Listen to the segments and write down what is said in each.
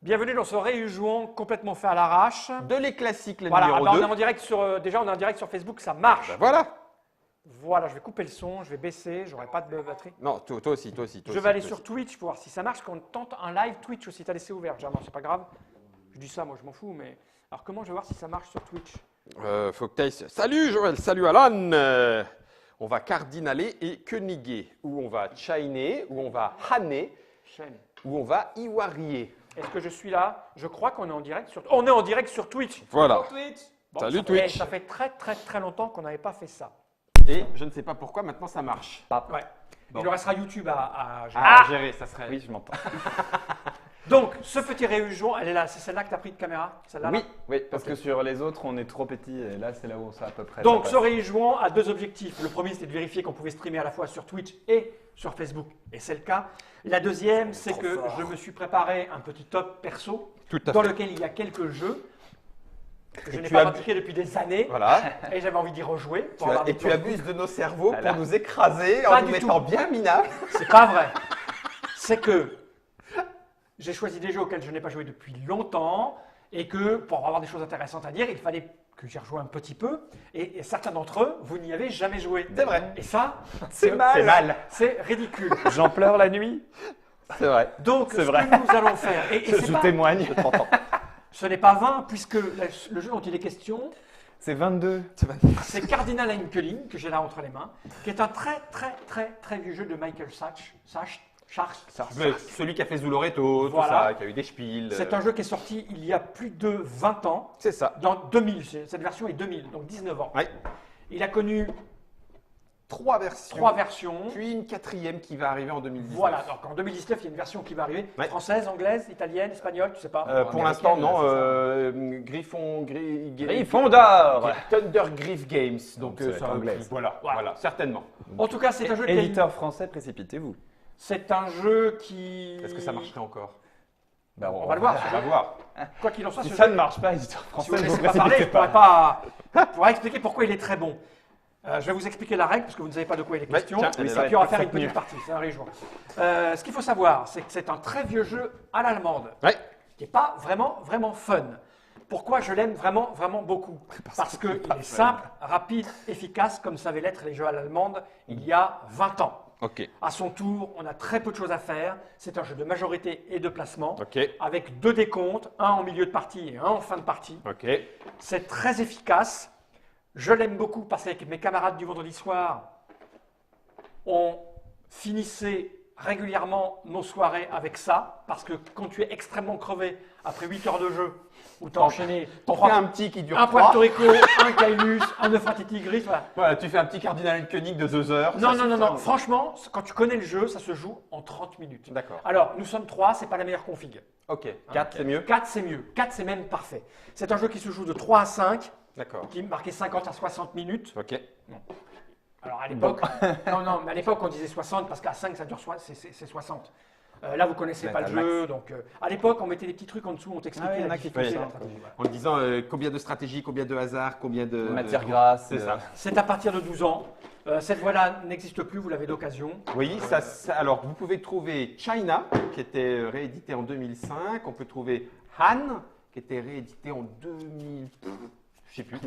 Bienvenue dans ce réjouon complètement fait à l'arrache. De les classiques, le Voilà, numéro on 2. est en direct sur, déjà on est en direct sur Facebook, ça marche. Ben voilà. Voilà, je vais couper le son, je vais baisser, j'aurai pas de batterie. Non, toi aussi, toi aussi. Je vais aller sur Twitch pour voir si ça marche, qu'on tente un live Twitch aussi, tu as laissé ouvert. Non, c'est pas grave. Je dis ça, moi je m'en fous, mais alors comment je vais voir si ça marche sur Twitch? Faut que tu ailles. Salut Joël, salut Alan. On va cardinaler et königer, ou on va chainer, ou on va haner, Chaîne. ou on va iwarier. Est-ce que je suis là? Je crois qu'on est en direct sur. On est en direct sur Twitch. Voilà. Bon, Salut ça fait- Twitch. Ça fait très longtemps qu'on n'avait pas fait ça. Et je ne sais pas pourquoi maintenant ça marche. Ouais. Bon. Il nous restera YouTube à gérer. À gérer, ça serait. Oui, je m'entends. Donc, ce petit réjouon, elle est là. C'est celle-là que tu as pris de caméra? Celle-là Oui, oui, parce Ok. que sur les autres, on est trop petit et là, c'est là où on sait à peu près. Donc, ça ce réjouon a deux objectifs. Le premier, c'était de vérifier qu'on pouvait streamer à la fois sur Twitch et sur Facebook. Et c'est le cas. La deuxième, c'est que je me suis préparé un petit top perso Tout à dans fait. lequel il y a quelques jeux que je Et n'ai tu pas as- pratiqué depuis des années. Voilà. Et j'avais envie d'y rejouer. pour Tu avoir des et tu choses. abuses de nos cerveaux Voilà. pour nous écraser Pas en nous du mettant tout. bien minables. C'est pas vrai. C'est que j'ai choisi des jeux auxquels je n'ai pas joué depuis longtemps et que pour avoir des choses intéressantes à dire, il fallait que j'y rejoue un petit peu. Et certains d'entre eux, vous n'y avez jamais joué. C'est vrai. Et ça, C'est mal. C'est ridicule. J'en pleure la nuit. C'est vrai. Donc, C'est ce vrai. que nous allons faire, et Je témoigne. ce n'est pas vain, puisque le jeu dont il est question, C'est 22. c'est Cardinal Enkelling, que j'ai là entre les mains, qui est un très vieux jeu de Michael Sachs. Celui qui a fait Zuloreto, tout Voilà. ça, qui a eu des spiels. C'est un jeu qui est sorti il y a plus de 20 ans, C'est ça. dans 2000. Cette version est 2000, donc 19 ans. Ouais. Il a connu 3 versions. 3 versions. Puis une quatrième qui va arriver en 2019. Voilà, donc en 2019, il y a une version qui va arriver. Ouais. Française, anglaise, italienne, espagnole, tu sais pas. Pour l'instant, non. Griffon, Griffon d'or. Thunder Griff Games. Donc, ça va être anglais. Voilà, voilà, certainement. En tout cas, c'est un jeu qui a une- Éditeur français, précipitez-vous. C'est un jeu qui. Est-ce que ça marcherait encore? Bah, On va le voir. On va voir. Quoi qu'il en soit, Si ce ça jeu- ne marche pas, éditeur Si français, vous ne ne me vous laissez pas parler, je précipitez ne pas. pourrais expliquer pourquoi il est très bon. Je vais vous expliquer la règle, parce que vous ne savez pas de quoi il est question. tiens, Et elle est là. puis on va faire une Faites mieux. petite partie, c'est un réjouissant. Ce qu'il faut savoir, c'est que c'est un très vieux jeu à l'allemande, Ouais. qui n'est pas vraiment fun. Pourquoi je l'aime vraiment beaucoup? Parce qu'il est simple, rapide, efficace, comme savaient l'être les jeux à l'allemande il y a 20 ans. Ok. À son tour, on a très peu de choses à faire. C'est un jeu de majorité et de placement, Ok. avec 2 décomptes, un en milieu de partie et un en fin de partie. Ok. C'est très efficace. Je l'aime beaucoup parce qu'avec mes camarades du vendredi soir, on finissait régulièrement nos soirées avec ça. Parce que quand tu es extrêmement crevé après 8 heures de jeu, où tu as enchaîné T'en fais un petit qui dure un 3. Puerto Rico, un Kailus, un Euphrati Tigris, voilà. Voilà, tu fais un petit Cardinal Koenig de 2 heures. Non, ça non, suffit. franchement, quand tu connais le jeu, ça se joue en 30 minutes. D'accord. Alors, nous sommes 3, c'est pas la meilleure config. Ok. 4, c'est mieux. 4, c'est mieux. 4, c'est même parfait. C'est un jeu qui se joue de 3 à 5, D'accord. qui marquait 50 à 60 minutes. Ok. Alors, à l'époque, non, mais à l'époque, on disait 60 parce qu'à 5, ça dure c'est 60. Là, vous connaissez Ouais, pas le t'as le jeu, donc à l'époque, on mettait des petits trucs en dessous, on t'expliquait Ah oui, il y en la a qui difficulté font de ça. la stratégie. Voilà. En disant combien de stratégie, combien de hasard, combien de. Matière grasse. C'est ça. C'est à partir de 12 ans. Cette voie-là n'existe plus, vous l'avez d'occasion. Oui, alors vous pouvez trouver China, qui était réédité en 2005. On peut trouver Han, qui était réédité en 2000. Je sais plus.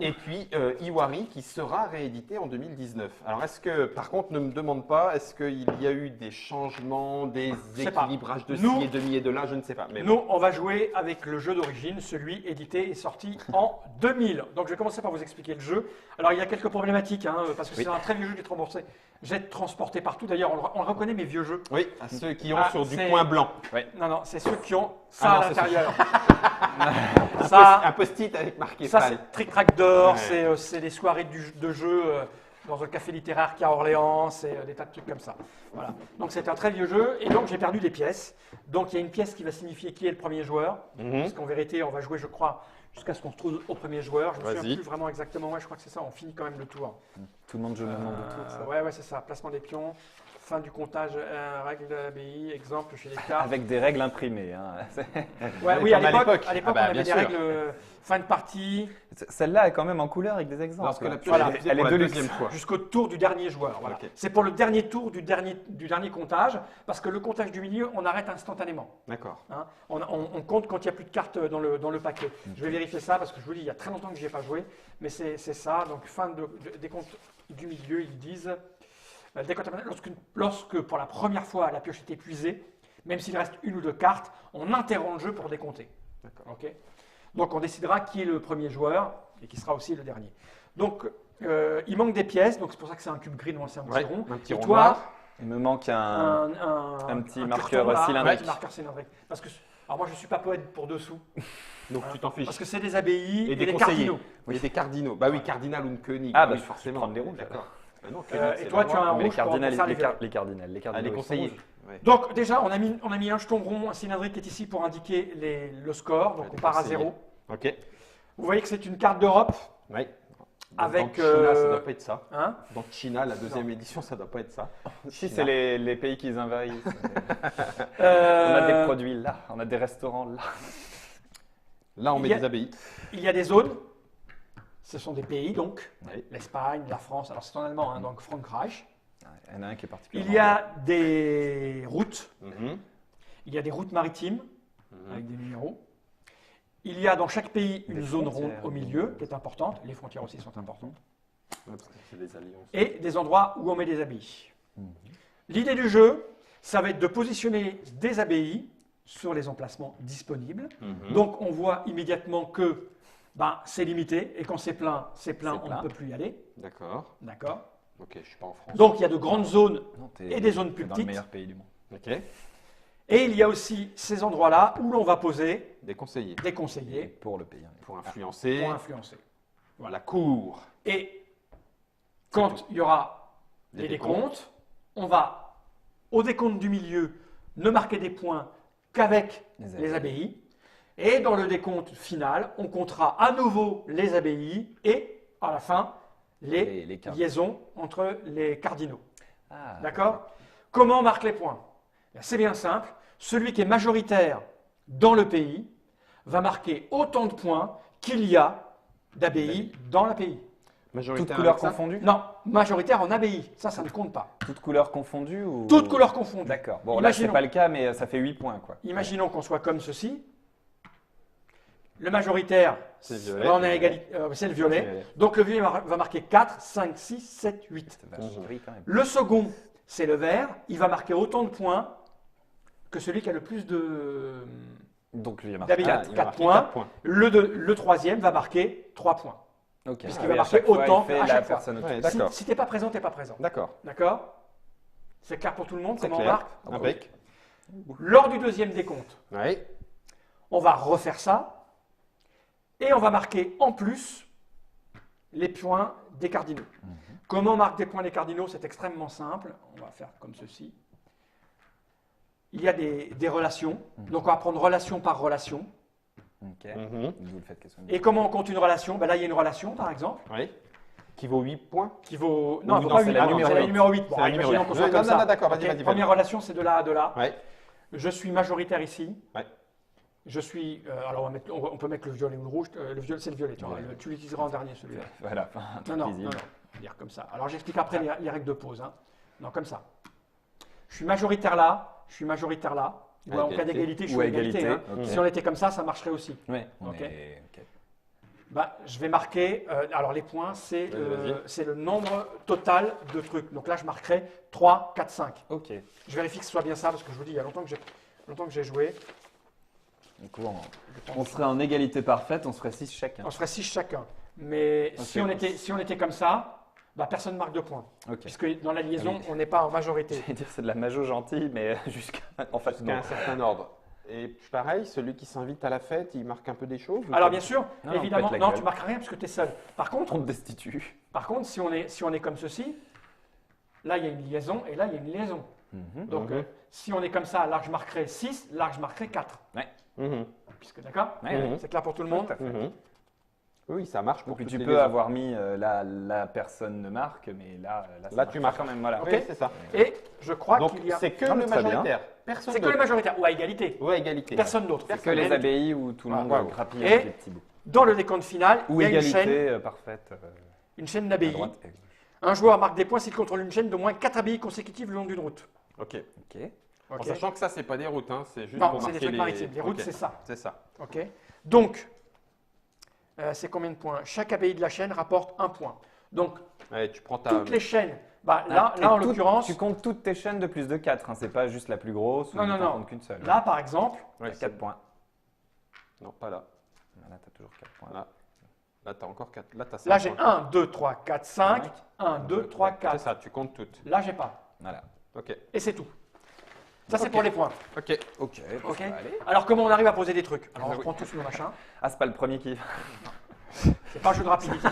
Et puis Iwari, qui sera réédité en 2019. Alors est-ce que, par contre, ne me demande pas, est-ce qu'il y a eu des changements, des Je sais pas. équilibrages de Nous- ci et demi et de là, je ne sais pas. Mais bon. Nous, on va jouer avec le jeu d'origine, celui édité et sorti en 2000. Donc, je vais commencer par vous expliquer le jeu. Alors, il y a quelques problématiques, hein, parce que Oui. c'est un très vieux jeu qui est remboursé. J'ai transporté partout. D'ailleurs, on le reconnaît, mes vieux jeux. Oui, à ceux qui ont Ah, sur du c'est- point blanc. Non, c'est ceux qui ont ça Ah non, à c'est l'intérieur. Un ça, post-it avec marqué ça PAL. c'est Trick-Track d'or, Ouais. c'est les soirées de jeu dans un café littéraire qu'il y a à Orléans, c'est des tas de trucs comme ça. Voilà. Donc, c'est un très vieux jeu. Et donc, j'ai perdu des pièces. Donc, il y a une pièce qui va signifier qui est le premier joueur. Mhm. Parce qu'en vérité, on va jouer, je crois, jusqu'à ce qu'on se trouve au premier joueur. Je ne me Vas-y. souviens plus vraiment exactement. Ouais, je crois que c'est ça. On finit quand même le tour. Tout le monde joue le même nombre de tours. ça. Ouais, c'est ça. Placement des pions. fin du comptage, règle de l'ABI, exemple chez les cartes. Avec des règles imprimées. Hein. Ouais, oui, comme à à l'époque, l'époque. on avait bien des sûr. règles fin de partie Celle-là est quand même en couleur avec des exemples. Lorsque la pioche Voilà. est utilisée Elle pour est la de luxe. deuxième fois. jusqu'au tour du dernier joueur. Voilà. Ok. C'est pour le dernier tour du dernier comptage, parce que le comptage du milieu, on arrête instantanément. D'accord. Hein. On compte quand il n'y a plus de cartes dans le paquet. Je vais vérifier ça parce que je vous dis, il y a très longtemps que je n'y ai pas joué, mais c'est ça. Donc, fin des comptes du milieu, ils disent décompte permanent, lorsque pour la première fois la pioche est épuisée, même s'il reste une ou deux cartes, on interrompt le jeu pour décompter. D'accord. Ok. Donc, on décidera qui est le premier joueur et qui sera aussi le dernier. Donc, il manque des pièces, donc c'est pour ça que c'est un cube gris, non, c'est un petit Ouais, rond. un petit Et rond toi, noir. Il me manque un petit marqueur curton, là, cylindrique. Un petit marqueur cylindrique. Parce que, alors moi, je ne suis pas poète pour dessous. Donc tu t'en fiches. Parce que c'est des abbayes Et des des conseillers. cardinaux. Oui, des cardinaux. Bah oui, cardinal ou König. Ah, bah, oui, je forcément. prendre les rouges, D'accord. Bah non, Et König, c'est toi, la tu as noire. un Mais rouge pour faire les violets. les cardinaux. Ah, les ils sont conseillers. rouges. Ouais. Donc déjà, on a mis un jeton rond, un cylindrique qui est ici pour indiquer le score. Donc Ouais, on des part à conseillers. 0. Ok. Vous voyez que c'est une carte d'Europe. Ouais. Avec, Dans China, ça doit pas être ça. Hein. Dans China, la deuxième édition, ça doit pas être ça. Si, China. c'est les pays qui envahissent. On a des Euh, produits là, on a des restaurants là. Là, on Il met y a- des abbayes. il y a des zones. Ce sont des pays, donc. Ouais. L'Espagne, la France. Alors c'est en allemand, hein, donc Frankreich. Il y en a un qui est particulièrement. Il y a des routes. Mhm. Il y a des routes maritimes Mhm. avec des numéros. Il y a dans chaque pays une Des zone ronde frontières, au milieu qui est importante. Les frontières aussi sont importantes. Ouais, parce que c'est des alliances. Et des endroits où on met des abbayes. Mhm. L'idée du jeu, ça va être de positionner des abbayes sur les emplacements disponibles. Mhm. Donc on voit immédiatement que c'est limité et quand c'est plein, C'est on plein. ne peut plus y aller. D'accord. D'accord. Ok, je suis pas en France. Donc il y a de grandes zones Non, et des zones plus t'es dans petites. le meilleur pays du monde. Ok. Et il y a aussi ces endroits-là où l'on va poser Des conseillers. des conseillers Pour le pays. Pour influencer pour influencer. la cour. Et quand il y aura Les les décomptes. décomptes, on va, au décompte du milieu, ne marquer des points qu'avec les abbayes. Et dans le décompte final, on comptera à nouveau les abbayes et, à la fin, les cartes. liaisons entre les cardinaux. Ah, D'accord. Comment on marque les points? C'est bien simple. Celui qui est majoritaire dans le pays va marquer autant de points qu'il y a d'abbayes dans l'API. Majoritaire Toutes couleurs avec ça confondues Non, majoritaire en abbaye. Ça ne compte pas. Toutes couleurs confondues ou... Toutes couleurs confondues. D'accord. Bon, là, c'est Imaginons. pas le cas, mais ça fait 8 points, quoi. Imaginons qu'on soit comme ceci. Le majoritaire, C'est violet. là, on est à égalité, c'est le violet. Violet. Donc le violet va marquer 4, 5, 6, 7, 8. C'est vachement gris quand même. Le second, c'est le vert. Il va marquer autant de points que celui qui a le plus de Donc, lui, il y a marqué. d'abbayes. Ah, il va 4 marquer points. 4 points. Le troisième va marquer 3 points. Ok. Puisqu'il Ah va oui, à marquer chaque fois, autant il fait à la chaque fois. personne au-dessus. Ouais, Si, d'accord. si t'es pas présent, t'es pas présent. D'accord. D'accord? C'est clair pour tout le monde C'est comment on clair. marque? Impec. Lors du deuxième décompte, Oui. on va refaire ça et on va marquer en plus les points des cardinaux. Comment on marque des points des cardinaux? C'est extrêmement simple. On va faire comme ceci. Il y a des relations. Donc on va prendre relation par relation. Ok. Mhm. Vous le faites question. Et comment on compte une relation? Là, il y a une relation, par exemple, Oui. Qui vaut 8 points. qui vaut... Non, elle vaut non, pas c'est 8, la pardon, numéro c'est la 8. numéro 8. Bon, C'est la numéro imaginons 8. qu'on soit Non, comme non, ça. non, d'accord, vas-y, Ok, vas-y, première vas-y. relation, c'est de là à de là. Oui. Je suis majoritaire ici. Ouais. Je suis. Alors, on peut mettre le violet ou le rouge. Le violet, c'est le violet. Tu, vois, Ouais. tu l'utiliseras en dernier, celui-là. Voilà, un Non, truc non, visible. non, non. On va dire comme ça. Alors, j'explique après les règles de pause. Hein. Non, comme ça. Je suis majoritaire là. Je suis majoritaire là. Ou À en cas égalité. d'égalité, je suis Ou à à égalité. égalité, Hein. ok. Si on était comme ça marcherait aussi. Ouais, on Ok. est- ok. Je vais marquer. Alors, les points, c'est Vas-y. le nombre total de trucs. Donc là, je marquerai 3, 4, 5. Ok. Je vérifie que ce soit bien ça parce que je vous dis, il y a longtemps que j'ai joué. Donc, on serait en égalité parfaite, on serait 6 chacun. On serait 6 chacun. Mais Ok. si on était comme ça, personne ne marque de points. Ok. Puisque dans la liaison, Ah oui. on n'est pas en majorité. J'allais dire c'est de la majo gentille, mais jusqu'à. En fait, Jusqu'à non. un certain ordre. Et pareil, celui qui s'invite à la fête, il marque un peu des choses ou Alors pas bien sûr, Non, on évidemment, pète la non, gueule. tu marques rien puisque tu es seul. Par contre, On te destitue. si on est comme ceci, là il y a une liaison et là il y a une liaison. Donc Mhm. si on est comme ça, là je marquerai 6, là je marquerai 4. Mhm. Puisque d'accord? Ouais, ouais. Mhm. C'est clair pour tout le monde? Tout à fait. Mhm. Oui, ça marche pour Donc toutes tu les peux liaisons. avoir mis la personne ne marque, mais ça Là, tu marques quand même. Voilà. Ok. Oui, c'est ça. Et je crois Donc, qu'il y a. c'est que Non, mais le très bien. majoritaire. Personne C'est que les d'autre. majoritaires, ou à égalité. Ouais, égalité. Personne d'autre. C'est que les abbayes où tout le monde Voilà. grappille Et- avec les petits bouts. Dans le décompte final, Ou il y a une chaîne, égalité parfaite. une chaîne À d'abbayes. droite et à gauche. Un joueur marque des points s'il contrôle une chaîne d'au moins 4 abbayes consécutives le long d'une route. Ok. Ok. En Ok. sachant que ça, c'est pas des routes, hein, c'est juste Non, pour c'est des marquer trucs maritimes. Les routes, Ok. c'est ça. C'est ça. Ok. Donc, c'est combien de points? Chaque abbaye de la chaîne rapporte un point. Donc, Ouais, tu prends ta. toutes les chaînes. Bah, Ah, là, et là en toutes- l'occurrence, Tu comptes toutes tes chaînes de plus de 4. C'est pas juste la plus grosse ou Non, non, tu non. comptes qu'une seule. là, par exemple, Ouais, T'as 4 points. Non, pas là. Là, t'as toujours 4 points. Là. Là, t'as encore 4. Là, t'as 5. là, j'ai 1, 2, 3, 4, 5. 1, 2, 3, C'est 4. ça, tu comptes toutes. Là, j'ai pas. Voilà. Ok. Et c'est tout. Ça, c'est Ok. pour les points. Ok. Ok. Ok. Ça va aller. Alors, comment on arrive à poser des trucs? Alors, on Oui. reprend tous le machin. Ah, c'est pas le premier qui. C'est pas un jeu de rapidité.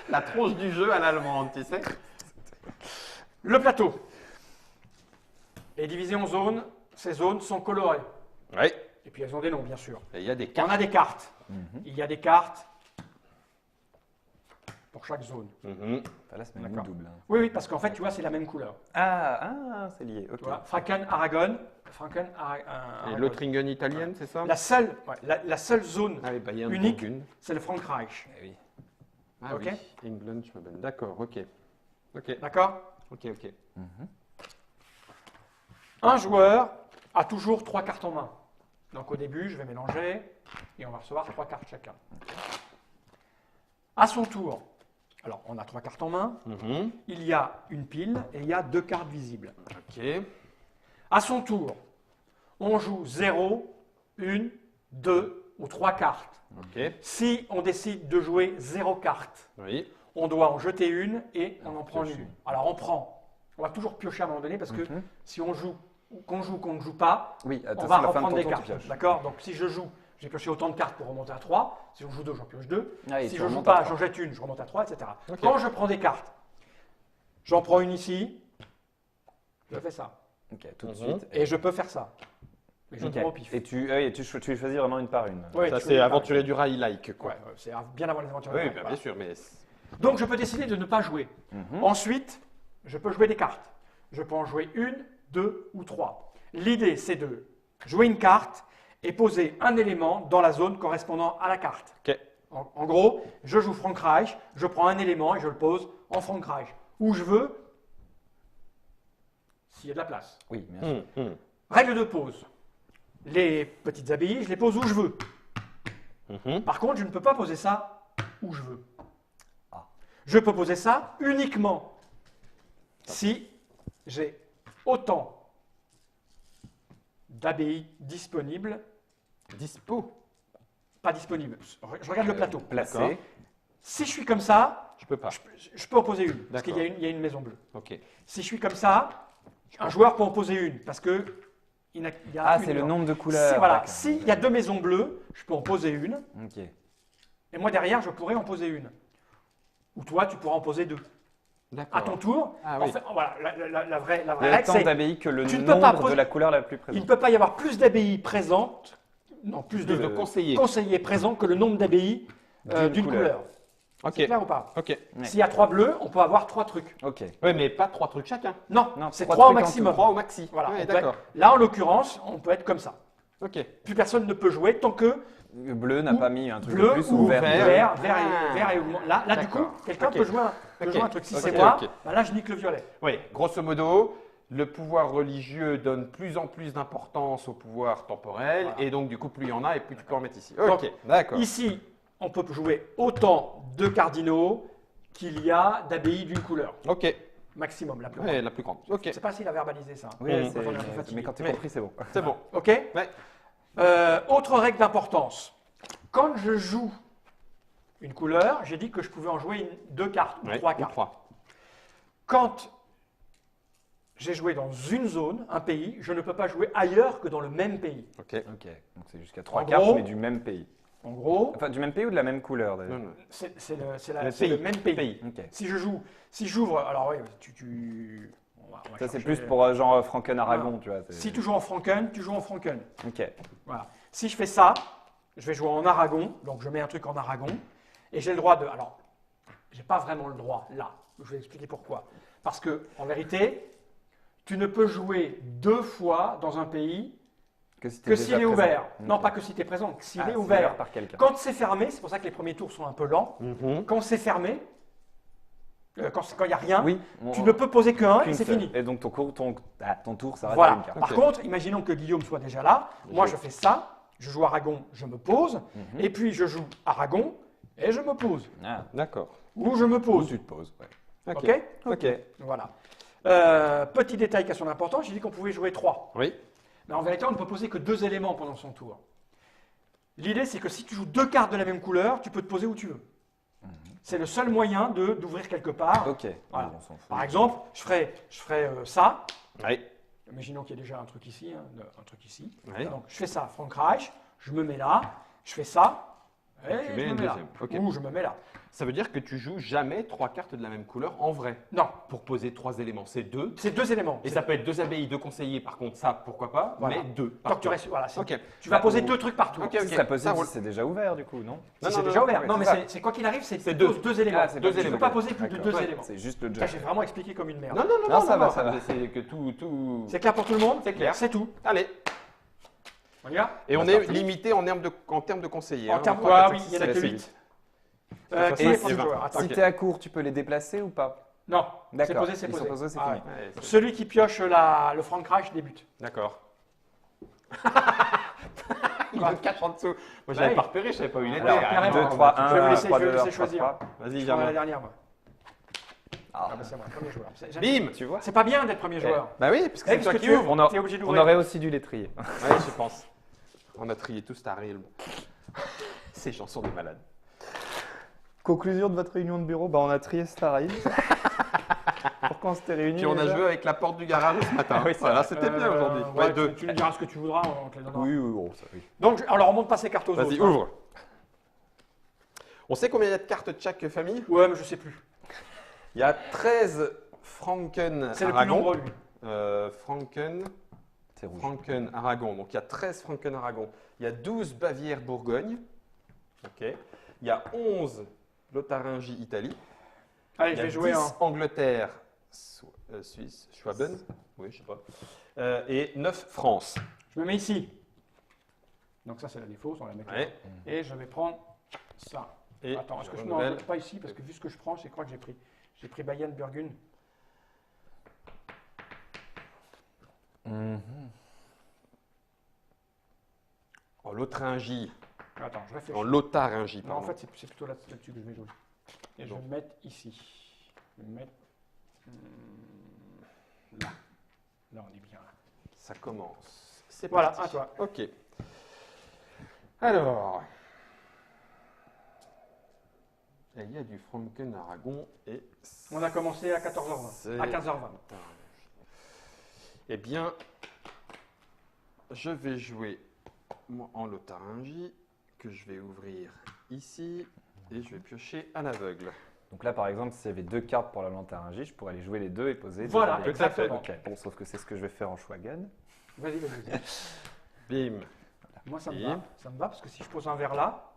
La tronche du jeu à l'allemande, tu sais. Le plateau est divisé en zones. Ces zones sont colorées. Oui. Et puis, elles ont des noms, bien sûr. Et il y a des On cartes. a des cartes. Mhm. Il y a des cartes pour chaque zone. Mhm. Là, c'est même D'accord. double. Hein. Oui, oui, parce qu'en fait, tu vois, c'est la même couleur. C'est lié. Ok. Tu vois, Franken, Aragon. Et Aragon. Lothringen italienne, c'est ça La seule, la seule zone, Ah oui, Bayern, unique. Burgund. c'est le Frankreich. Eh oui. Ah Ok. oui. England, Schwaben. D'accord, ok. Ok, D'accord? ok, ok. Mhm. Un joueur a toujours 3 cartes en main. Donc au début, je vais mélanger et on va recevoir 3 cartes chacun. À son tour, alors on a 3 cartes en main, Mhm. il y a une pile et il y a 2 cartes visibles. Ok. À son tour, on joue 0, 1, 2 ou 3 cartes. Ok. Si on décide de jouer 0 cartes, Oui. on doit en jeter une et on en prend piocher. une. Alors on prend. On va toujours piocher à un moment donné parce que Mhm. si on joue, qu'on ne joue pas, Oui, on attends, va c'est la fin de reprendre ton des tour, tu cartes. pioches. D'accord? Donc si je joue, j'ai pioché autant de cartes pour remonter à 3. Si on joue 2, j'en pioche 2. Ah, et Si tu je ne joue remontes à pas, trois. j'en jette une, je remonte à 3, etc. Ok. Quand je prends des cartes, j'en prends une ici, je fais ça. Ok, tout de Mhm. suite. Et je peux faire ça. Et je Ok. prends au pif. Et tu choisis vraiment une par une. Ouais, Ça, tu c'est veux- aventurier du rail-like, quoi. Ouais, c'est bien avant les aventures. Oui, Voilà. bien sûr, mais. Donc je peux décider de ne pas jouer. Mhm. Ensuite, je peux jouer des cartes. Je peux en jouer 1, 2 ou 3. L'idée, c'est de jouer une carte et poser un élément dans la zone correspondant à la carte. Ok. En gros, je joue Frankreich, je prends un élément et je le pose en Frankreich. Où je veux, s'il y a de la place. Oui, bien sûr. Règle de pose. Les petites abeilles, je les pose où je veux. Mhm. Par contre, je ne peux pas poser ça où je veux. Ah. Je peux poser ça uniquement si j'ai autant d'abbayes disponibles, Dispo. pas disponibles. Je regarde le plateau. Placé. D'accord. Si je suis comme ça, Je peux pas. je peux en poser une, parce qu'il y a D'accord. il y a une maison bleue. Ok. Si je suis comme ça, un joueur peut en poser une, parce que il y a Ah, une c'est le maison. nombre de couleurs. Voilà, d'accord. s'il y a 2 maisons bleues, je peux en poser une, Ok. et moi derrière, je pourrais en poser une. Ou toi, tu pourras en poser 2. D'accord. À ton tour, Ah en oui. fait, voilà, la vraie Il y a règle, autant c'est d'abbayes que le tu ne peux pas nombre poser- de la couleur la plus il ne présente. peut pas y avoir plus d'abbayes présentes, non, plus Plus de de conseillers. conseillers présents que le nombre d'abbayes d'une couleur. Ok. C'est clair ou pas? Ok. Ouais. S'il y a 3 bleus, on peut avoir 3 trucs. Ok. Oui, mais pas 3 trucs chacun. Non, Non, c'est 3 3 au trucs en maximum. 3 au maxi. Voilà, Ouais, on peut d'accord. être- là, en l'occurrence, on peut être comme ça. Ok. Plus personne ne peut jouer tant que Le bleu n'a Ou pas mis un truc de bleu plus ou ou vert. vert. vert Ah. et là du coup, D'accord. quelqu'un Ok. peut jouer Ok. un truc. Si Ok, c'est moi, ok. bah là, je nique le violet. Oui, grosso modo, le pouvoir religieux donne plus en plus d'importance au pouvoir temporel, Voilà. et donc du coup, plus il y en a, et plus tu peux en mettre ici. Donc, Ok, d'accord. Ici, on peut jouer autant de cardinaux qu'il y a d'abbayes d'une couleur. Ok, Maximum, la plus grande. ouais, la plus grande. Ok, C'est pas facile à verbaliser ça. Oui, Mmh. c'est- Quand on est un peu fatigué. mais quand tu as Mais- compris, c'est bon. c'est bon. Ok. Ouais. Autre règle d'importance. Quand je joue une couleur, j'ai dit que je pouvais en jouer 2 cartes ou Ouais, 3 ou cartes. 3. Quand j'ai joué dans une zone, un pays, je ne peux pas jouer ailleurs que dans le même pays. Ok. Ok. Donc c'est jusqu'à 3 En cartes, gros- mais du même pays. En gros, Enfin, du même pays ou de la même couleur d'ailleurs. Non, non. c'est Le le pays. même pays. Pays. Ok. Si j'ouvre, alors oui, on va Ça c'est chercher- plus pour genre Franken Aragon, tu vois. c'est- Si tu joues en Franken, tu joues en Franken. Ok. Voilà. Si je fais ça, je vais jouer en Aragon, donc je mets un truc en Aragon, et j'ai le droit de... Alors, j'ai pas vraiment le droit, là. Je vais expliquer pourquoi. Parce que, en vérité, tu ne peux jouer 2 fois dans un pays Que si que s'il est ouvert. Non, Ok. pas que si tu es présent, que s'il Ah, est c'est ouvert. par quelqu'un. Quand c'est fermé, c'est pour ça que les premiers tours sont un peu lents, Mhm. quand c'est fermé, quand il n'y a rien, Oui. tu ne peux poser qu'un et qu'une c'est seule. fini. Et donc ton tour s'arrête à Voilà. une carte. Par Ok. contre, imaginons que Guillaume soit déjà là. Moi, je fais ça. Je joue Aragon, je me pose. Mhm. Et puis, je joue Aragon et je me pose. Ah, D'accord. Ou je me ou pose. tu te poses. Ouais. OK. Ok. Voilà. Petit détail qui a son importance, j'ai dit qu'on pouvait jouer 3. Oui. Mais en vérité, on ne peut poser que 2 éléments pendant son tour. L'idée, c'est que si tu joues 2 cartes de la même couleur, tu peux te poser où tu veux. C'est le seul moyen d'ouvrir quelque part. Ok. Voilà. On s'en fout. Par exemple, je ferai ça. Oui. Imaginons qu'il y ait déjà un truc ici, un truc ici. Oui. Donc, je fais ça, Frankreich, je me mets là, je fais ça, et tu je mets me une mets là. deuxième. Ok. Ou je me mets là. Ça veut dire que tu joues jamais 3 cartes de la même couleur en vrai. Non, Pour poser 3 éléments, c'est 2. c'est 2 éléments. Et ça peut être 2 abbayes, 2 conseillers, par contre, ça, pourquoi pas, Voilà. mais 2. Tant que tu restes, voilà, Ok. tu vas poser Ou- 2 trucs partout. Ok, Ce serait possible ça roule. si c'est déjà ouvert du coup, non? Si Non, c'est non, déjà non, ouvert. ouais, Non, c'est mais ça. c'est quoi qu'il arrive, c'est C'est 2 deux. éléments. Ah, c'est Tu ne deux peux éléments. pas poser plus de D'accord. 2 Ouais, éléments. C'est juste le Là, jeu. j'ai vraiment expliqué comme une merde. Non, non, non, Non, non, ça non, va, ça va. C'est que tout. C'est clair pour tout le monde C'est clair. C'est tout. Allez. Regarde. Et on C'est est parti. limité en termes de conseillers. En hein. termes, Trois, quatre, oui, six, il y en a sept, que huit. 8. Ça, Qui ça, est c'est premier 20. joueur? Attends. Si t'es à court, tu peux les déplacer ou pas? Non, c'est D'accord. posé, c'est Ils sont posé. posés, c'est Ah fini. ouais. Ouais, c'est- Celui qui pioche le Frankreich débute. D'accord. Il me cache en dessous. Moi, j'avais Ouais. pas repéré, je savais pas où il était. Alors, Ah, carrément. 2, 3, Je vais vous 1, laisser- 3, je vais 2, vous laisser 3, choisir. 3. Vas-y, Je prends la Germain. dernière, moi. Ah, Ah, bah, c'est moi, premier joueur. Bim. tu vois? C'est pas bien d'être premier joueur. Bah oui, parce que Eh, c'est parce toi que qui tu- ouvre. T'es obligé On d'ouvrir. aurait aussi dû les trier. Ouais, je pense. On a trié tout Star Realm. Ces chansons de malades. Conclusion de votre réunion de bureau, bah on a trié Star Rail. Pourquoi on s'était réunis? Puis on a déjà joué avec la porte du garage ce matin. Ah oui, c'est voilà, vrai. c'était bien aujourd'hui. Ouais, Ouais, 2. tu nous diras ce que tu voudras, on te les donnera. Oui, oui, bon, ça oui. Donc, alors, on monte pas ces cartes aux Vas-y, autres. hein. ouvre. On sait combien il y a de cartes de chaque famille? Ouais, mais je sais plus. Il y a 13 Franken C'est le plus Aragon. nombreux, lui. C'est rouge. Franken Aragon. Donc il y a 13 Franken Aragon. Il y a 12 Bavière Bourgogne. Ok. Il y a 11 Lotharingie Italie. Allez, Il y je a vais jouer 10 en. Angleterre, Suisse, Schwaben. Oui, je sais pas. Et 9 France. Je me mets ici. Donc, ça, c'est la défaut, on va la mettre là. Ouais. Et je vais prendre ça. Et Attends, est-ce que je renouvelle. ne pas ici? Parce que vu ce que je prends, je crois que j'ai pris Bayern Burgun. En Lotharingie. Attends, je réfléchis. En Lotharingie, Non, en pardon. fait, c'est plutôt là-dessus que je vais jouer. Et je vais Donc. me mettre ici. Je vais me mettre là. Là, on est bien. Là. Ça commence. C'est Voilà, parti. à toi. Ok. Alors. Il y a du Franken Aragon et. On a commencé à 14h20. C'est- À 15h20. Eh bien, je vais jouer moi, en Lotharingie, que je vais ouvrir ici, et je vais piocher à l'aveugle. Donc là, par exemple, s'il y avait 2 cartes pour la Lantharingie, je pourrais les jouer les deux et poser. Voilà, deux. exactement. Ok, bon, sauf que c'est ce que je vais faire en Schwagen. Vas-y, vas-y. Bim. Moi, ça me Et- va. Ça me va parce que si je pose un verre là,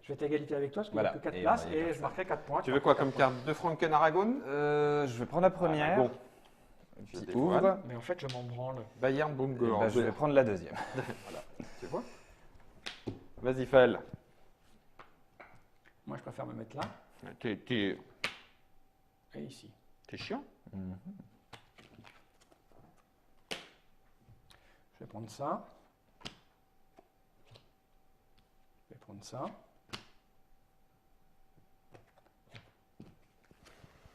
je vais être à égalité avec toi parce qu'il n'y a Voilà. que 4 Et places on va y et faire je ça. marquerai 4 points. Tu veux quoi comme carte de Franken Aragon? Je vais prendre la première. Aragon. Qui Je dévoile. ouvre. Mais en fait, je m'en branle. Bayern Et Bungor. bah, je vais prendre la deuxième. Tu vois? Vas-y, Fal. Moi, je préfère me mettre là T'es et ici. chiant? Je vais prendre ça. Je vais prendre ça.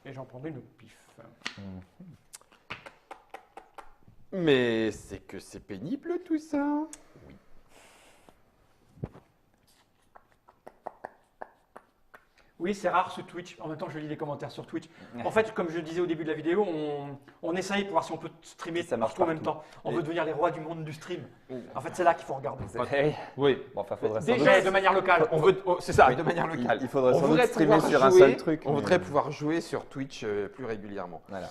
Et j'en prendrai une au pif. Mais c'est que c'est pénible tout ça. Oui, c'est rare ce Twitch. En même temps, je lis les commentaires sur Twitch. En fait, comme je le disais au début de la vidéo, on essaye pour voir si on peut streamer Ça marche partout en même partout. temps. On Et- veut devenir les rois du monde du stream. En fait, c'est là qu'il faut regarder. Hey. Oui. Bon, enfin, faudrait sans Déjà, doute- de manière locale. On veut, c'est ça, de manière locale. Il faudrait On sans doute voudrait streamer pouvoir sur un jouer- seul truc. On mais- voudrait pouvoir jouer sur Twitch plus régulièrement. Voilà.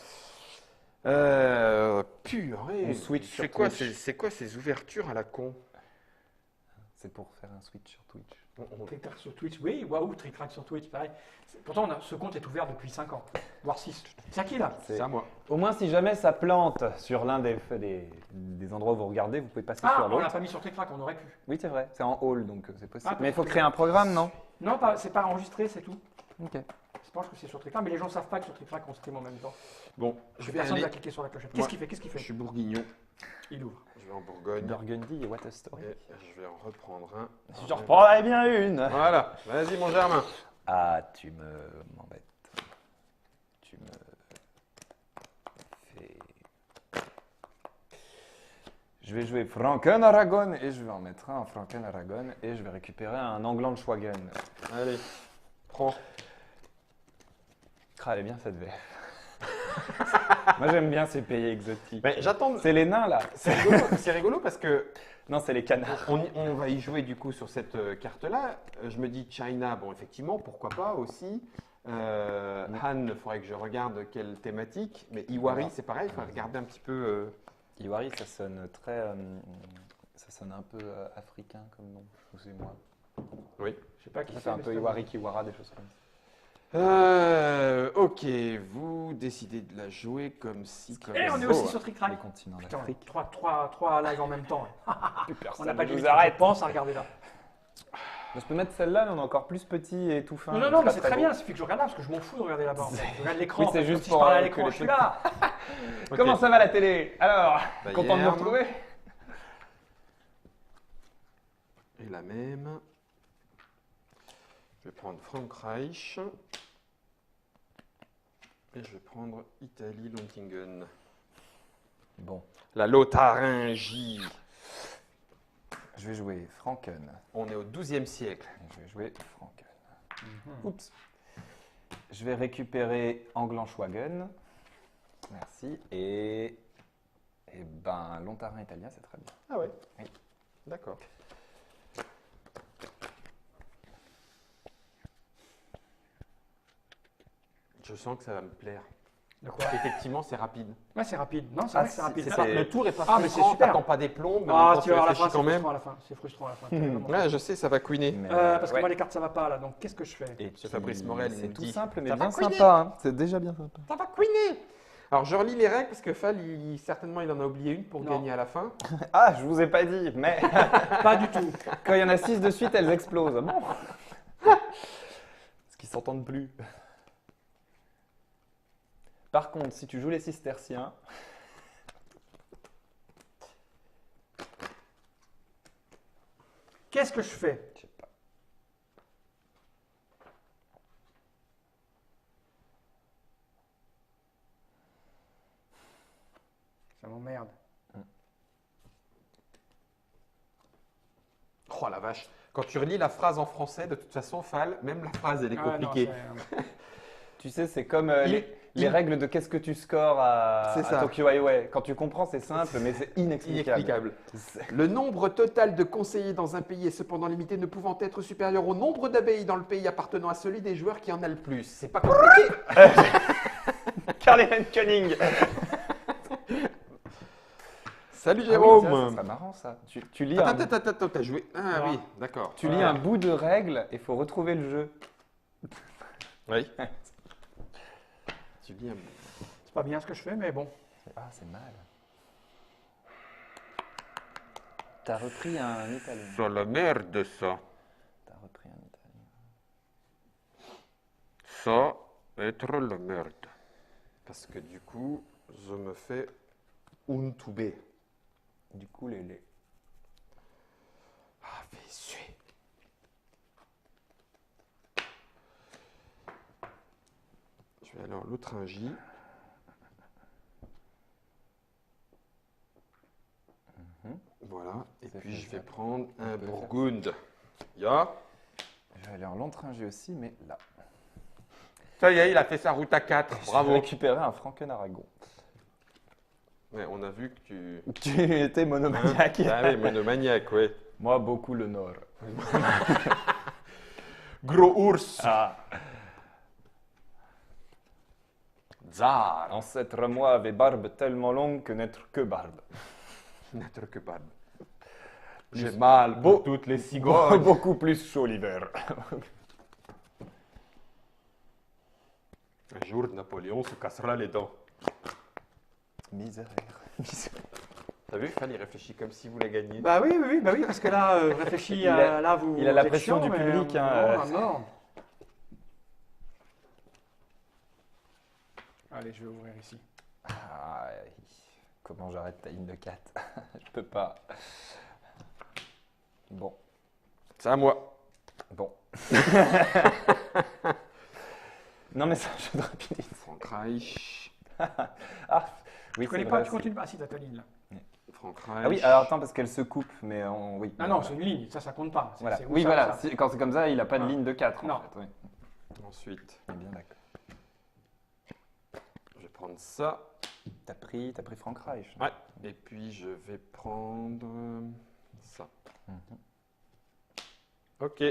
Purée. On switch sur C'est quoi, Twitch. c'est quoi ces ouvertures à la con? c'est pour faire un switch sur Twitch. Trick-track sur Twitch, oui, waouh, trick-track sur Twitch, pareil. Pourtant, ce compte est ouvert depuis 5 ans, voire 6. C'est à qui là? C'est à moi. Au moins, si jamais ça plante sur l'un des endroits où vous regardez, vous pouvez passer Ah, sur on l'a l'autre. pas mis sur trick-track, on aurait pu. Oui, c'est vrai. C'est en hall, donc c'est possible. Ah, mais il faut peut-être. créer un programme, non? Non, c'est pas enregistré, c'est tout. Ok. Je pense que c'est sur trick-track, mais les gens savent pas que sur trick-track, on stream en même temps. Bon, je vais Personne aller. va cliquer sur la clochette. Moi, Qu'est-ce qu'il Je fait? suis bourguignon. Il ouvre. Je vais en Bourgogne. Burgundy et What a Story. Et je vais en reprendre un. Si j'en reprendrais bien une. Voilà, vas-y mon Germain. Ah, tu m'embêtes. Tu me fais. Je vais jouer Franken Aragon et je vais en mettre un en Franken Aragon et je vais récupérer un Anglandschwagen. Allez, prends. Ah, elle est bien cette VF. Moi j'aime bien ces pays exotiques. Mais j'attends. C'est les nains là. C'est rigolo parce que Non, c'est les canards. on va y jouer du coup sur cette carte-là. Je me dis China, bon effectivement, pourquoi pas aussi. Han, il faudrait que je regarde quelle thématique. Mais Iwari, Voilà. c'est pareil, il faudrait regarder un petit peu. Iwari, ça sonne très. Ça sonne un peu africain comme nom. Excusez-moi. Oui. Je sais pas qui Ça fait c'est. un mais peu c'est Iwari Kiwara, des choses comme ça. Ok, vous décidez de la jouer comme si, comme Et on est ça. aussi Oh, sur Les trick-track. continents Putain, d'Afrique. trois lives en même temps. Plus On personne n'a pas ne de nous limite. arrête. Je pense à regarder là. Je peux mettre celle-là, mais on est encore plus petit et tout fin. Non, donc mais pas c'est très beau. bien. Il suffit que je regarde là parce que je m'en fous de regarder là-bas. Je regarde l'écran. Oui, c'est en fait, juste comme si pour, je parlais à que l'écran. les Je suis trucs- là. Ok. Comment ça va la télé? Alors, Bah, content de hier, me retrouver? Et la même. Je vais prendre Frankreich. Et je vais prendre Italie, Lontingen. Bon, La Lotharingie. je vais jouer Franken. On est au XIIe siècle. Je vais jouer Franken. Oups. Je vais récupérer Anglandschwagen. Merci. Et ben, Lontarin italien, c'est très bien. Ah ouais. Oui. D'accord. Je sens que ça va me plaire. De quoi? Effectivement, c'est rapide. Ouais, c'est rapide. Non, c'est Ah, vrai que c'est si, rapide. c'est- C'est pas- Le tour est pas Ah, mais c'est frustrant, super. t'attends pas des plombs, mais en Ah, même temps, tu vas voir la fin, réfléchis c'est quand même. frustrant à la fin. C'est frustrant à la fin. Vraiment. Ouais, je sais, ça va couiner. Mais, Parce que ouais. moi, les cartes, ça va pas là. Donc, qu'est-ce que je fais? Et M. Fabrice Morel, il C'est me tout dit, simple, mais ça bien va couiner. sympa. Hein. C'est déjà bien sympa. Ça va couiner. Alors, je relis les règles parce que Fall, certainement, il en a oublié une pour Non. gagner à la fin. Ah, je vous ai pas dit, mais Pas du tout. quand il y en a 6 de suite, elles explosent. Bon. Parce qu'ils s'entendent plus. Par contre, si tu joues les cisterciens, Qu'est-ce que je fais? je sais pas. Ça m'emmerde. Oh la vache. Quand tu relis la phrase en français, de toute façon, Fall, même la phrase, elle est Ah, non, compliquée. c'est- Tu sais, c'est comme les il- règles de qu'est-ce que tu scores à C'est ça. Tokyo Highway. Quand tu comprends, c'est simple, mais c'est inexplicable. Inexplicable. C'est- Le nombre total de conseillers dans un pays est cependant limité, ne pouvant être supérieur au nombre d'abeilles dans le pays appartenant à celui des joueurs qui en a le plus. C'est pas compliqué. Carl Cunning. Salut Ah oui, Jérôme. ça serait marrant ça. Tu lis, Attends, t'as joué. Ah Non. oui, d'accord. tu lis un bout de règle et il faut retrouver le jeu. Oui. Tu lis un C'est pas bien ce que je fais, mais bon. Ah, c'est mal. T'as repris un italien. C'est la merde, ça. T'as repris un italien. Ça va être la merde. Parce que du coup, je me fais un toubé. Du coup, les. Ah, fais suer. Je vais aller en Lotharingie. Voilà. Et C'est puis je vais faisable. prendre On un peut Bourgogne. Ya. Je vais aller en Lontringer aussi, mais là. Ça y est, il a fait sa route à 4. Je vais Bravo. récupérer un Franken Aragon. Ouais, on a vu que tu. Tu étais monomaniaque. Ah oui, monomaniaque, ouais. Moi, beaucoup le Nord. Gros ours. Ah. Tsar. Ancêtre moi avait barbe tellement longue que n'être que barbe. N'être que barbe. J'ai mal pour toutes les cigognes. Beaucoup plus chaud l'hiver. Un jour, Napoléon se cassera les dents. Misère. T'as vu, Fan, il réfléchit comme s'il voulait gagner. Bah oui, parce que là, réfléchis Il a- à là, vous. il a la vous êtes pression chiant, du mais, public, hein, non, à mort. Allez, je vais ouvrir ici. Aïe. Comment j'arrête ta ligne de 4? Je peux pas. Bon. C'est à moi. Bon. Non mais ça, je de rapidité. Frankreich. Ah, oui, Tu connais c'est pas, vrai, tu continues pas. Ah si, t'as ta ligne là. Frankreich. Ah oui, alors attends, parce qu'elle se coupe, mais oui. Ah non, c'est une ligne, ça compte pas. C'est- Voilà. c'est- Oui, ça, voilà. ça. Quand c'est comme ça, il n'a pas de Ah. ligne de 4 en Non. fait. Oui. Ensuite, On est bien d'accord. je vais prendre ça. T'as pris Frankreich. Ouais. Et puis, je vais prendre ça. Mhm. Ok.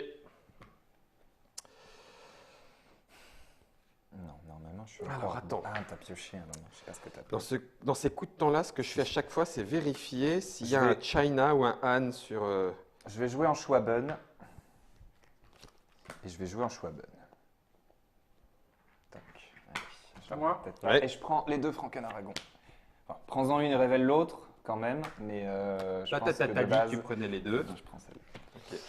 Non, normalement, je suis Alors, encore... attends. Ah, t'as pioché un moment. Je sais pas ce que t'as Dans, pris. dans ces coups de temps-là, ce que je fais à chaque fois, c'est vérifier s'il y Je a vais- un China ou un Han sur... Je vais jouer en Schwaben. Et je vais jouer en Schwaben. Tac. Allez, je C'est à vais moi peut-être- Ouais. Et je prends les deux Franken-Aragon. Enfin, prends-en une et révèle l'autre, quand même. Mais je Là, pense que t'as de dit base... que tu prenais les deux. Non, je prends celle. Ok.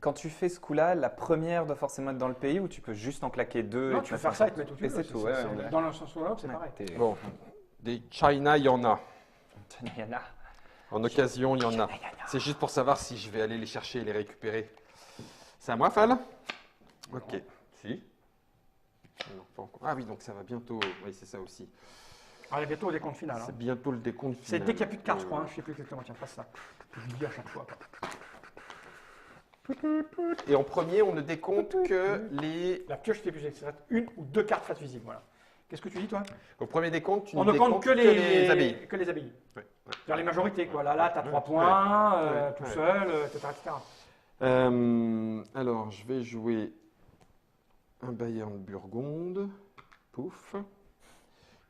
Quand tu fais ce coup-là, la première doit forcément être dans le pays ou tu peux juste en claquer deux Non, et tu peux faire ça et te mettre tout de Et suite. c'est tout, ouais, ouais. Dans le sens où l'autre, c'est pareil. Bon, des China, il y en a. Il y en a. En occasion, il y en a. C'est juste pour savoir si je vais aller les chercher et les récupérer. C'est à moi, Fal? Ok. Si. Non, pas encore. Ah oui, donc ça va bientôt. Oui, c'est ça aussi. Allez, bientôt au décompte final. hein. C'est bientôt le décompte C'est final. dès qu'il n'y a plus de cartes, je crois. Hein. Je sais plus exactement. Tiens, passe ça. Je le dis à chaque fois. Et en premier, on ne décompte que les... La pioche, c'est plus exact. Une ou deux cartes face visible. Voilà. Qu'est-ce que tu dis, toi? Au premier décompte, tu On ne ne compte décomptes que les abbayes. Que les abbayes. Ouais, ouais. Dans les majorités, quoi. Là, tu as 3 Ouais. points, Ouais. tout Ouais. seul, etc., etc. Alors, je vais jouer un Bayern Burgonde. Pouf.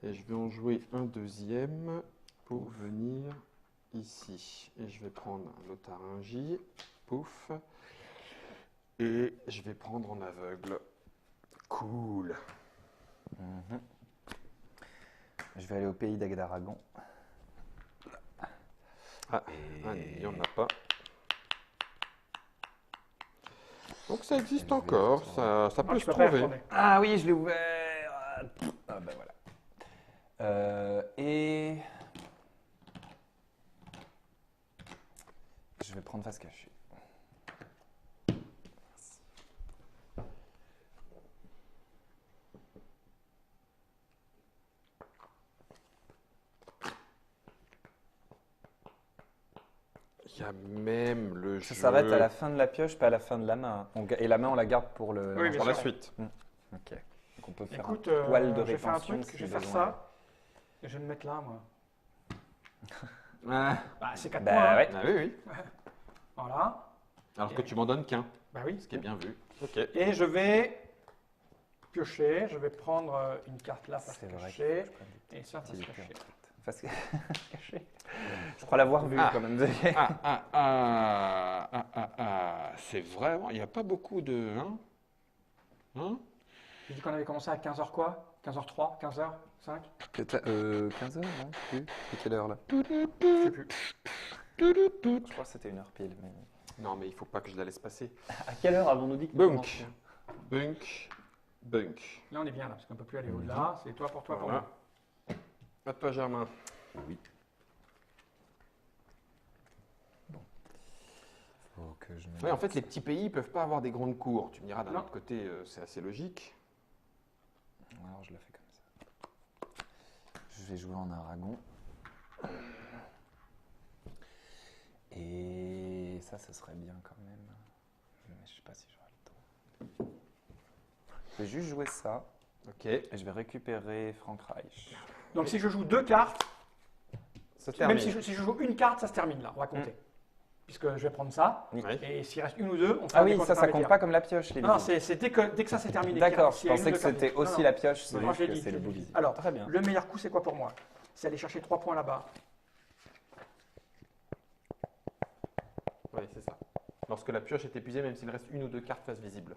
Et je vais en jouer un deuxième pour venir ici. Et je vais prendre un Lotharingie. Pouf. Et je vais prendre en aveugle. Cool. Mhm. Je vais aller au pays d'Aragon. Ah, il n'y en a pas. Donc ça existe encore, ça peut Ah, se tu peux pas y trouver. retourner. Ah oui, je l'ai ouvert. Ah ben voilà. Et je vais prendre face cachée. Il y a même le Ça jeu s'arrête à la fin de la pioche, pas à la fin de la main. Et la main, on la garde pour le. Oui, bien pour la sûr. suite. Ok. Donc on peut faire Écoute, un poil de je vais faire un rétention. truc, si je vais faire besoin. ça. Et je vais me mettre là, moi. Ah, Bah, c'est 4 Bah points. hein. ouais. ah oui, oui. Voilà. Alors que tu m'en donnes qu'un, Bah oui. ce qui est bien vu. Ok. Et je vais piocher. Je vais prendre une carte là, face C'est vrai. cachée. que je prends des Et ça, face petits cachée. Face cachée. Je crois l'avoir vu Ah. quand même. C'est vraiment, il n'y a pas beaucoup de... Hein J'ai dit qu'on avait commencé à 15h quoi? 15h03, 15h05? 15h, non plus. Et quelle heure là? Je sais plus. Je crois que c'était 1h pile. Mais... Non, mais il faut pas que je la laisse passer. À quelle heure avons-nous dit que Bunk. Bunk. Bunk. Là, on est bien là, parce qu'on ne peut plus aller au-delà. C'est toi pour toi, pour Voilà. moi. À toi, Germain. Oui. Faut que je me... Ouais, en fait, les petits pays ne peuvent pas avoir des grandes cours. Tu me diras, d'un Non. autre côté, c'est assez logique. Alors je le fais comme ça. Je vais jouer en Aragon. Et ça, ce serait bien quand même. Mais je sais pas si j'aurai le temps. Je vais juste jouer ça. Ok. Et je vais récupérer Frankreich. Donc, si je joue deux cartes, Ça se même termine. si je joue une carte, ça se termine là. On va compter. puisque je vais prendre ça. Ouais. Et s'il reste une ou deux, on fait Ah un oui, décompte ça compte intermédiaire. pas comme la pioche, les Non, visibles. c'est dès que ça c'est terminé. D'accord, S'il je y a une pensais ou que deux cartes c'était visibles. aussi Non, la pioche, c'est non, juste je l'ai que dit, c'est je le l'ai bout dit. visible. Alors, Très bien. le meilleur coup, c'est quoi pour moi? C'est aller chercher 3 points là-bas. Oui, c'est ça. Lorsque la pioche est épuisée, même s'il reste une ou deux cartes face visible.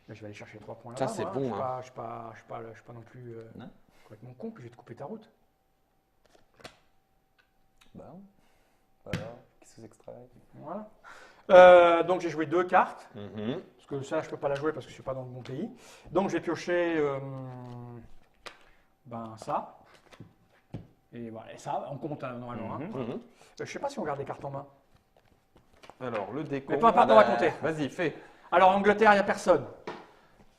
Je vais aller chercher 3 points Ça, là-bas. c'est moi, bon, Je suis pas non plus Non. complètement con, puis je vais te couper ta route. Bah, voilà, qu'est-ce que c'est extrait? Voilà. Donc j'ai joué 2 cartes, Mhm. parce que ça je peux pas la jouer parce que je suis pas dans le bon pays. Donc j'ai pioché ça. Et voilà, et ça, on compte normalement. Hein. Mhm. Mhm. Je sais pas si on garde les cartes en main. Alors, le Mais décompte. peu importe, on va compter. Vas-y, fais. Alors Angleterre, il n'y a personne.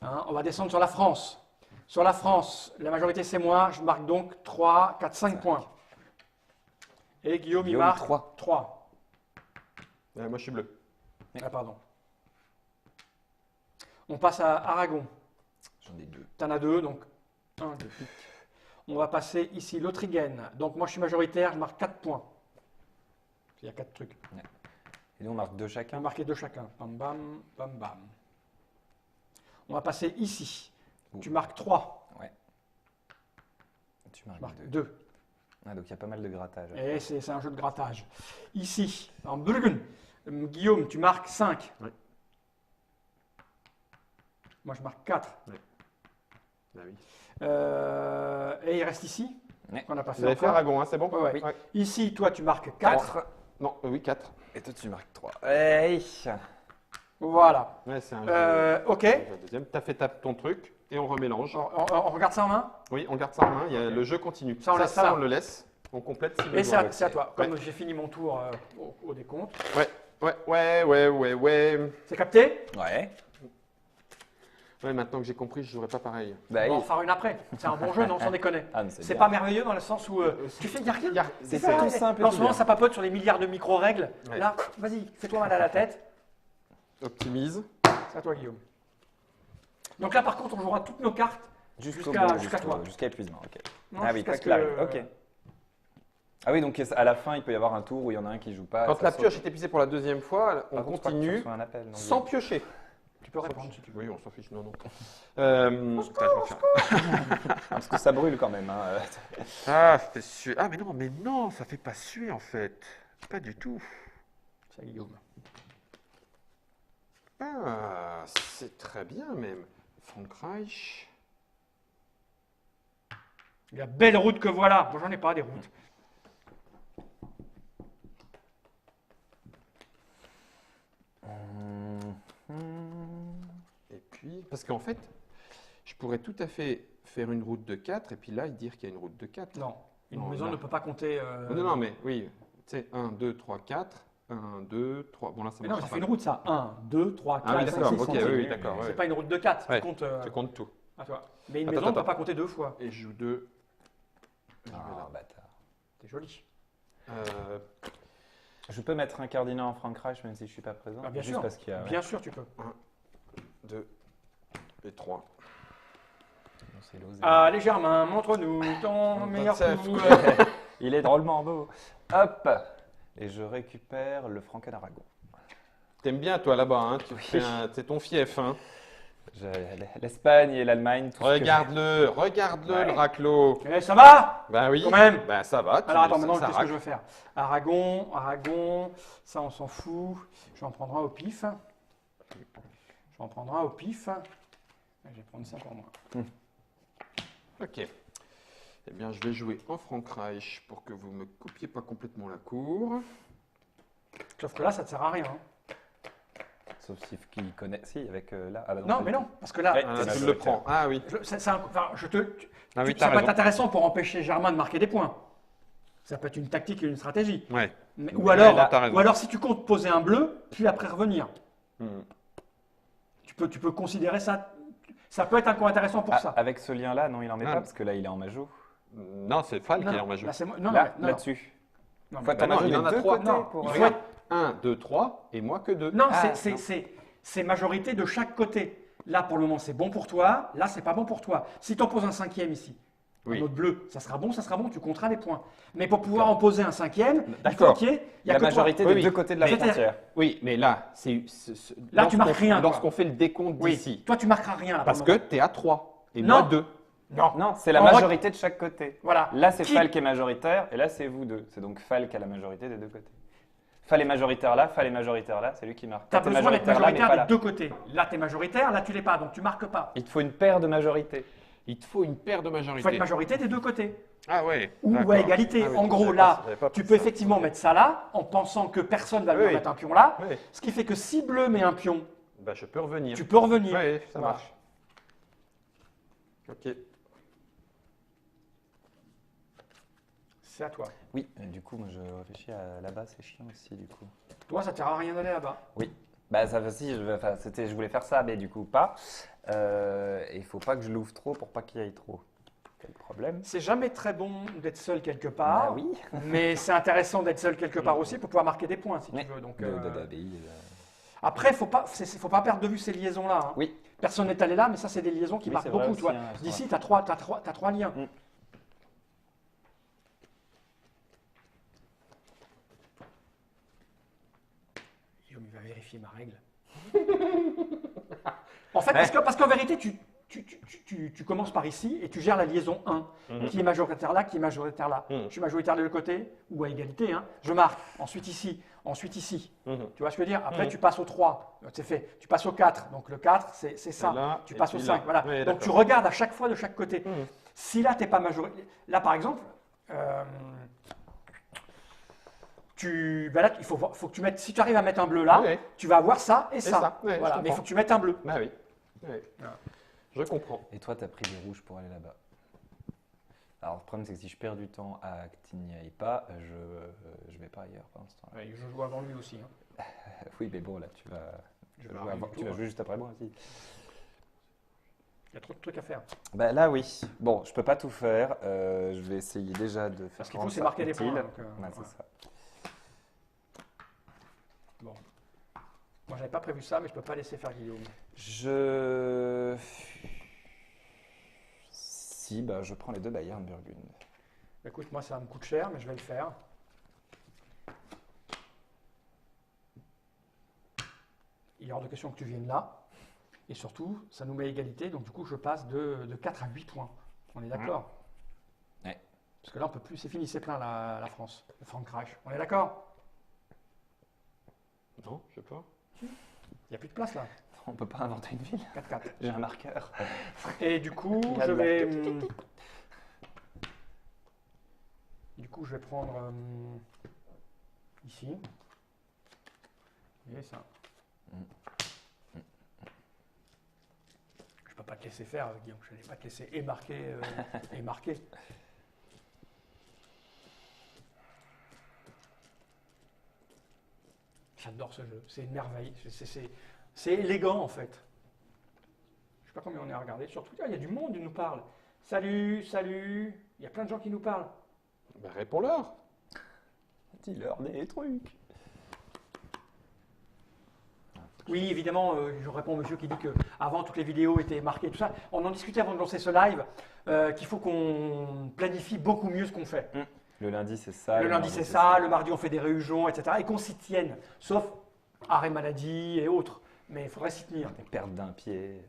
Hein, on va descendre sur la France. Sur la France, la majorité c'est moi, je marque donc 3, 4, 5 points. Et Guillaume, il Guillaume, marque 3. 3. Moi, je suis bleu. Ah, pardon. On passe à Aragon. J'en ai 2. Tu en as 2, donc 1, 2. On va passer ici l'Autrigaine. Donc moi je suis majoritaire, je marque 4 points. Il y a 4 trucs. Et nous, on marque 2 On chacun. va marquer 2 chacun. Bam, bam, bam, bam. On va passer ici. Ouh. Tu marques 3. Tu Je marques marque 2. 2. Ah, donc il y a pas mal de grattage. Et c'est un jeu de grattage. Ici, en Burgen, Guillaume, tu marques 5. Oui. Moi, je marque 4. Ah oui. Et il reste ici. Ouais. On n'a pas Vous fait avez fait encore. Aragon, hein, c'est bon? Ouais, ouais. Ouais. Ici, toi, tu marques 4. 4. Non, oui, 4. Et toi, tu marques 3. Hey. Voilà. Ouais, c'est un jeu. Ok. Le deuxième, tu as fait ton truc et on remélange. On regarde ça en main. Oui, on garde ça en main. Ok. Le jeu continue. Ça, on laisse ça là. on le laisse. On complète si Et besoin. c'est à toi. Comme Ouais. j'ai fini mon tour au décompte. Ouais. C'est capté? Ouais. Ouais, maintenant que j'ai compris, je jouerai pas pareil. Bah, On va en oui. faire une après. C'est un bon jeu, non, sans déconner. Ah, mais C'est bien. pas merveilleux dans le sens où tu fais, il n'y a rien. C'est ça, tout ouais. simple et En tout ce moment, bien. ça papote sur les milliards de micro-règles. Ouais. Là, vas-y, fais-toi mal à la tête. Optimise. C'est à toi, Guillaume. Donc là, par contre, on jouera toutes nos cartes. Jusqu'à toi. Jusqu'à épuisement, ok. Non, Ah oui, jusqu'à pas ce qu'il arrive, que- ok. Ah oui, donc à la fin, il peut y avoir un tour où il y en a un qui joue pas. Quand ça la saute. pioche est épuisée pour la deuxième fois, on Par contre, je crois que tu continue reçois un appel, non, sans Guillaume. piocher. Tu peux répondre si tu veux. Oui, on s'en fiche. Non. Putain, je vais faire- Parce que ça brûle quand même. Hein. Ah, c'était suer. Ah, mais non, ça fait pas suer en fait. Pas du tout. C'est à Guillaume. Ah, c'est très bien même. Frankreich. La belle route que voilà. Moi, j'en ai pas des routes. Et puis, parce qu'en fait, je pourrais tout à fait faire une route de 4 et puis là, dire qu'il y a une route de 4. Non. Une Non, maison là. ne peut pas compter. Non, mais oui. Tu sais, 1, 2, 3, 4. 1, 2, 3. Bon, là, ça Mais non, marche ça pas. fait une route, ça. 1, 2, 3, 4, Ah oui, 5, d'accord. 6, Ok, 7. oui, d'accord. C'est Ouais. pas une route de 4. Ouais. Tu comptes Tu comptes tout. à toi. Mais une Attends, maison ne peut attends. pas compter 2 fois. Et je joue 2. Ah, bâtard. C'est joli. Je peux mettre un cardinal en Frankreich même si je suis pas présent. Ah, bien juste sûr. parce qu'il y a. Bien sûr, tu peux. 2 et 3. Non, c'est l'osé. Allez, Germain, montre-nous ton meilleur 27. coup. Il est drôlement beau. Hop. Et je récupère le Franken Aragon. T'aimes bien, toi, là-bas. Hein Oui. C'est ton fief. Hein L'Espagne et l'Allemagne. tout ce que regarde-le, Ouais. le raclo. Eh, ça va? Ben oui. Quand même. Ben ça va. Alors attends, ça maintenant, qu'est-ce que racle. je veux faire? Aragon, ça on s'en fout. Je vais en prendre un au pif. Je vais prendre ça pour moi. Ok. Eh bien, je vais jouer en Frankreich pour que vous ne me coupiez pas complètement la cour. Sauf que là, ça ne sert à rien. Hein. Sauf si qui connaît. Si, avec là. Ah, bah Non, mais non, parce que là, Ouais. Ah, C'est tu ma le faute. prends. Ah oui. Ah oui, ça t'as peut être raison. intéressant pour empêcher Germain de marquer des points. Ça peut être une tactique et une stratégie. Ouais. Mais- Ouais, là, t'as raison. ou alors, si tu comptes poser un bleu, puis après revenir. Hmm. Tu peux considérer ça. Ça peut être un coup intéressant pour Ah, ça. avec ce lien-là, non, il en met Ah. pas parce que là, il est en majou. Non, c'est Fall qui est en majeur. là, c'est moi- non, Là, non, là-dessus. non, Faut mais- être Bah en non, majou il des en a deux trois. côtés Non, pour. il Il faut faut être- 1, 2, 3 et moi que 2. Non, Ah, c'est majorité de chaque côté. Là, pour le moment, c'est bon pour toi. Là, c'est pas bon pour toi. Si tu en poses un cinquième ici, Oui. un autre bleu. Ça sera bon, tu compteras les points. Mais pour pouvoir en poser un cinquième, il faut D'accord. qu'il y ait La que toi. majorité Oui, des oui. deux côtés de la C'est-à-dire- frontière. Oui, mais là, Là, tu marques rien, quoi. Lorsqu'on fait le décompte Oui, d'ici. toi tu marqueras rien là. Parce pour le que tu es à 3 et Non. moi 2. moment. Non, c'est la En majorité de chaque côté. Voilà. Là, c'est Qui- Fal qui est majoritaire, et là, c'est vous deux. C'est donc Fal qui a la majorité des deux côtés. Fal est majoritaire là, Fal est majoritaire là, c'est lui qui marque. Tu as Toi, t'es besoin d'être là, mais majoritaire pas des là. deux côtés. Là, tu es majoritaire, là, tu l'es pas, donc tu marques pas. Il te faut une paire de majorité. Il te faut une paire de Il faut majorité. être majorité des deux côtés. Ah ouais. Ou d'accord. à égalité. Ah oui, En gros, j'avais là, pas- j'avais pas tu pris peux ça. effectivement Ok. mettre ça là, en pensant que personne va venir Oui. mettre un pion là. Oui. Ce qui fait que si bleu met un pion, Bah, je peux revenir. tu peux revenir. Oui, ça Voilà. marche. Ok. C'est à toi. Oui, du coup, moi, je réfléchis à là-bas, c'est chiant aussi, du coup. Toi, ça ne sert à rien d'aller là-bas. Oui. Bah, ça aussi, je voulais faire ça, mais du coup, pas. Et il faut pas que je l'ouvre trop pour pas qu'il y ait trop. Quel problème? C'est jamais très bon d'être seul quelque part. Bah oui. Mais c'est intéressant d'être seul quelque part aussi pour pouvoir marquer des points si Ouais. tu veux. Donc, d'abbaye, après, il ne faut pas perdre de vue ces liaisons-là. Hein. Oui. Personne n'est allé là, mais ça, c'est des liaisons qui Oui, marquent c'est vrai beaucoup. aussi, Tu vois. hein, elles sont D'ici, là. tu as trois liens. Mm. Guillaume, il va vérifier ma règle. En fait, parce qu'en vérité, tu commences par ici et tu gères la liaison 1, qui est majoritaire là, qui est majoritaire là. Mhm. Je suis majoritaire de l'autre côté, ou à égalité, hein. Je marque, ensuite ici, ensuite ici. Mhm. Tu vois ce que je veux dire? Après, Mhm. tu passes au 3, c'est fait. Tu passes au 4, donc le 4, c'est ça. Et là, Tu et passes au puis 5, là. voilà. Oui, Donc tu d'accord. regardes à chaque fois de chaque côté. Mhm. Si là, tu n'es pas majoritaire, là par exemple, là, faut que tu mettes, si tu arrives à mettre un bleu là, Oui. tu vas avoir ça et ça. ça, ouais, je Voilà. Mais il comprends. faut que tu mettes un bleu. Bah oui. Oui. Voilà. Je comprends. Et toi, tu as pris des rouges pour aller là-bas. Alors, le problème, c'est que si je perds du temps à que tu n'y ailles pas, je vais pas ailleurs pour l'instant. Ouais, je joue avant lui aussi. Hein. Oui, mais bon, là, tu vas Je vais jouer, arriver tu tout, vas hein. jouer juste après moi aussi. Il y a trop de trucs à faire. Bah, là, oui. Bon, je peux pas tout faire. Je vais essayer déjà de faire. Parce qu'il rendre faut, c'est ça marquer des utile. points. Donc, Ouais, c'est ouais. ça. Bon. Moi, j'avais pas prévu ça, mais je peux pas laisser faire Guillaume. Si, bah, je prends les deux Bayern Burgund. Écoute, moi, ça me coûte cher, mais je vais le faire. Il est hors de question que tu viennes là. Et surtout, ça nous met à égalité. Donc, du coup, je passe de 4 à 8 points. On est d'accord? Ouais. Parce que là, on peut plus. C'est fini, c'est plein la France. Le Frankreich. On est d'accord? Non, je sais pas. Il n'y a plus de place là. On peut pas inventer une ville. 4-4. J'ai un marqueur. Et du coup, Il y a je de la- vais. Du coup, je vais prendre ici. Et ça. Je peux pas te laisser faire, Guillaume. Je n'allais pas te laisser et marquer et marquer. J'adore ce jeu. C'est une merveille. C'est élégant en fait. Je sais pas combien on est à regarder. Sur Twitter, il y a du monde qui nous parle. Salut, salut. Il y a plein de gens qui nous parlent. Bah, réponds-leur. Dis-leur des trucs. Oui, évidemment, je réponds au monsieur qui dit que avant toutes les vidéos étaient marquées, tout ça. On en discutait avant de lancer ce live, qu'il faut qu'on planifie beaucoup mieux ce qu'on fait. Le lundi, c'est ça. Le lundi, c'est ça. Le mardi, on fait des réunions, etc. Et qu'on s'y tienne. Sauf arrêt maladie et autres. Mais il faudrait s'y tenir. Des pertes d'un pied.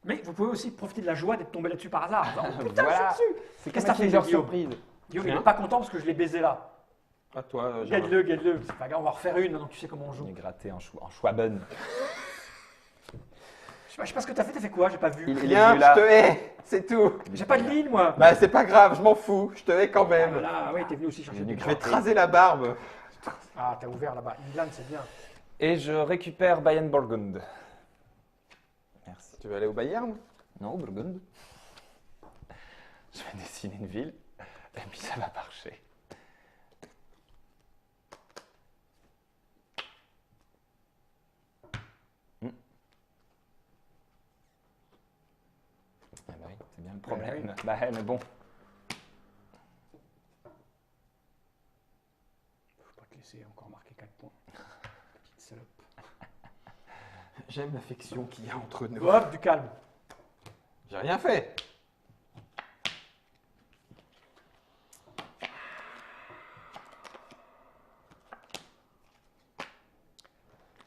Mais vous pouvez aussi profiter de la joie d'être tombé là-dessus par hasard. Oh, putain, Voilà. je suis dessus. C'est Qu'est-ce que t'as fait, Kinder Guillaume? Surprise. Guillaume, il Rien. n'est pas content parce que je l'ai baisé là. À toi, Gérard. Gagne-le, gagne-le. C'est pas grave, on va refaire une, maintenant que tu sais comment on joue. On est gratté en Schwaben. Je sais pas ce que t'as fait quoi, j'ai pas vu. Il est Viens, venu là. je te hais. C'est tout. J'ai pas de ligne, moi. Bah, c'est pas grave, je m'en fous. Je te hais quand Ah, même. voilà, oui, t'es venu aussi chercher Il est des venu Je vais points. te raser la barbe. Ah, t'as ouvert là-bas. England, c'est bien. Et je récupère Bayern Burgund. Merci. Tu veux aller au Bayern? Non, Burgund. Je vais dessiner une ville. Et puis ça va marcher. Ah bah oui, c'est bien le problème. Bah mais bon. Faut pas te laisser encore marquer 4 points. Petite salope. J'aime l'affection qu'il y a entre nous. Hop, du calme. J'ai rien fait.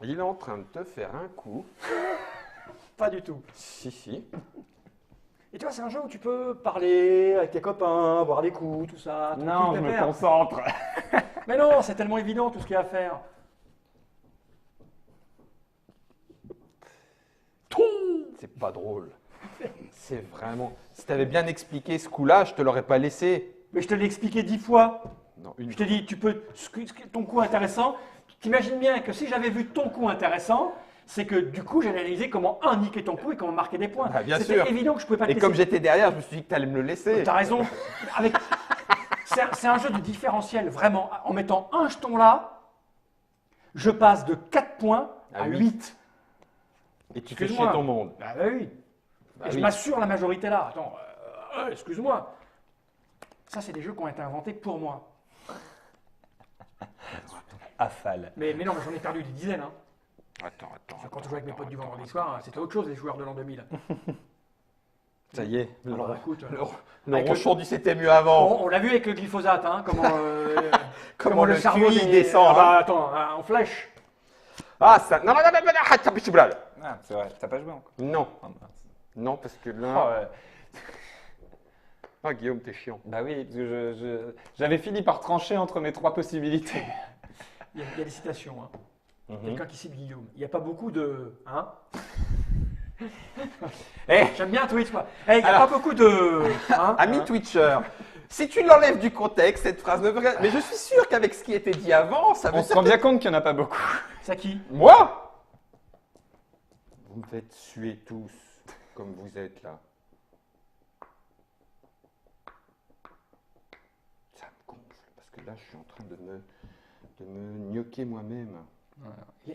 Il est en train de te faire un coup. Pas du tout. Si. Et tu vois, c'est un jeu où tu peux parler avec tes copains, boire des coups, tout ça. Non, tranquille, je me pépère. concentre. Mais non, c'est tellement évident tout ce qu'il y a à faire. C'est pas drôle. C'est vraiment. Si t'avais bien expliqué ce coup-là, je te l'aurais pas laissé. Mais je te l'ai expliqué 10 fois. Non, une Je t'ai dit, tu peux, ton coup intéressant, t'imagines bien que si j'avais vu ton coup intéressant, c'est que du coup, j'allais analyser comment niquer ton coup et comment marquer des points. Bah, bien C'était sûr. évident que je pouvais pas te Et comme laisser. j'étais derrière, je me suis dit que t'allais me le laisser. T'as raison. C'est un jeu de différentiel, vraiment. En mettant un jeton là, je passe de 4 points à À 8. Et tu fais Excuse-moi. chier ton monde. Bah oui. Bah Et je oui. m'assure la majorité là. Attends, excuse-moi. Ça, c'est des jeux qui ont été inventés pour moi. Affale. Mais non, j'en ai perdu des dizaines. Hein. Attends. Quand je jouais avec mes potes du vendredi soir, c'était autre chose les joueurs de l'an 2000. Ça y est. Alors écoute, Le avec ronchon du c'était mieux avant. on l'a vu avec le glyphosate, hein, Comment le cerveau QI descend. Ah bah, hein. attends, en flèche. Ah, ça. Non. Ah, c'est vrai, t'as pas joué encore. Non. Ah, mince. Non, parce que Oh, là. ouais. Ah, Guillaume, t'es chiant. Bah oui, parce que j'avais fini par trancher entre mes 3 possibilités. Il y a des citations. Hein. Mhm. Quelqu'un qui cite Guillaume. Il n'y a pas beaucoup de. Hein. Eh, J'aime bien Twitch, quoi. Il n'y a Alors- pas beaucoup de. Hein, ami hein. Twitcher, si tu l'enlèves du contexte, cette phrase ne veut rien. Mais je suis sûr qu'avec ce qui était dit avant, ça veut On se rend bien compte qu'il n'y en a pas beaucoup. C'est qui? Moi Vous me faites suer tous, comme vous êtes là. Ça me gonfle, parce que là, je suis en train de me gnocquer moi-même.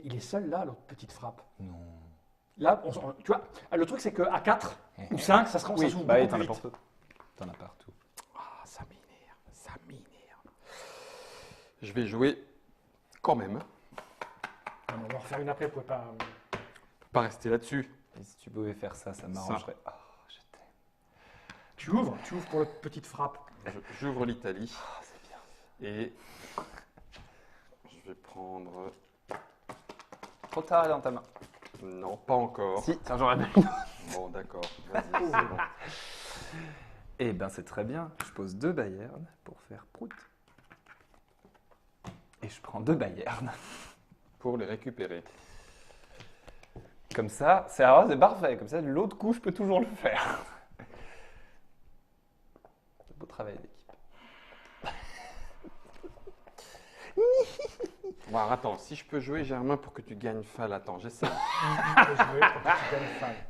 Il est seul là, l'autre petite frappe. Non. Là, tu vois, le truc c'est qu'à 4 ou 5, ça s'ouvre Oui, beaucoup bah oui, plus t'en as vite. partout. T'en as partout. Ah, ça m'énerve. Je vais jouer quand même. On va en refaire une après, vous pouvez pas. Pas rester là-dessus. Et si tu pouvais faire ça, ça m'arrangerait. Oh, je t'aime. Tu ouvres pour la petite frappe. J'ouvre l'Italie. Oh, c'est bien. Et je vais prendre. Trop tard dans ta main. Non, pas encore. Si, tiens, j'aurais bien. Bon, d'accord. Vas-y, c'est bon. Eh ben, c'est très bien. Je pose 2 Bayern pour faire prout. Et je prends 2 Bayern. Pour les récupérer. Comme ça, c'est parfait. Comme ça, l'autre coup, je peux toujours le faire. Beau travail d'équipe. Bon, alors, attends, si je peux jouer Germain pour que tu gagnes Fall, attends, j'essaie.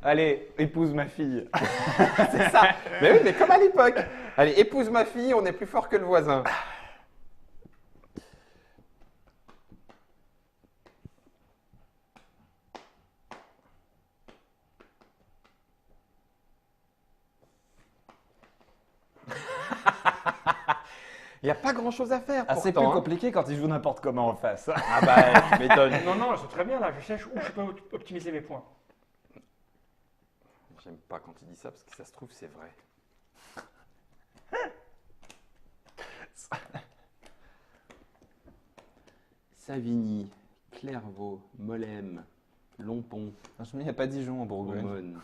Allez, épouse ma fille. C'est ça. Mais oui, mais comme à l'époque. Allez, épouse ma fille, on est plus fort que le voisin. Il n'y a pas grand-chose à faire. Ah, c'est plus pourtant, hein. compliqué quand il joue n'importe comment en face. Ah bah, tu m'étonnes. Non, c'est très bien là. Je sais où je peux optimiser mes points. J'aime pas quand il dit ça parce que ça se trouve, c'est vrai. Savigny, Clairvaux, Molem, Lompont, Franchement, il n'y a pas Dijon en Bourgogne. Beaumone,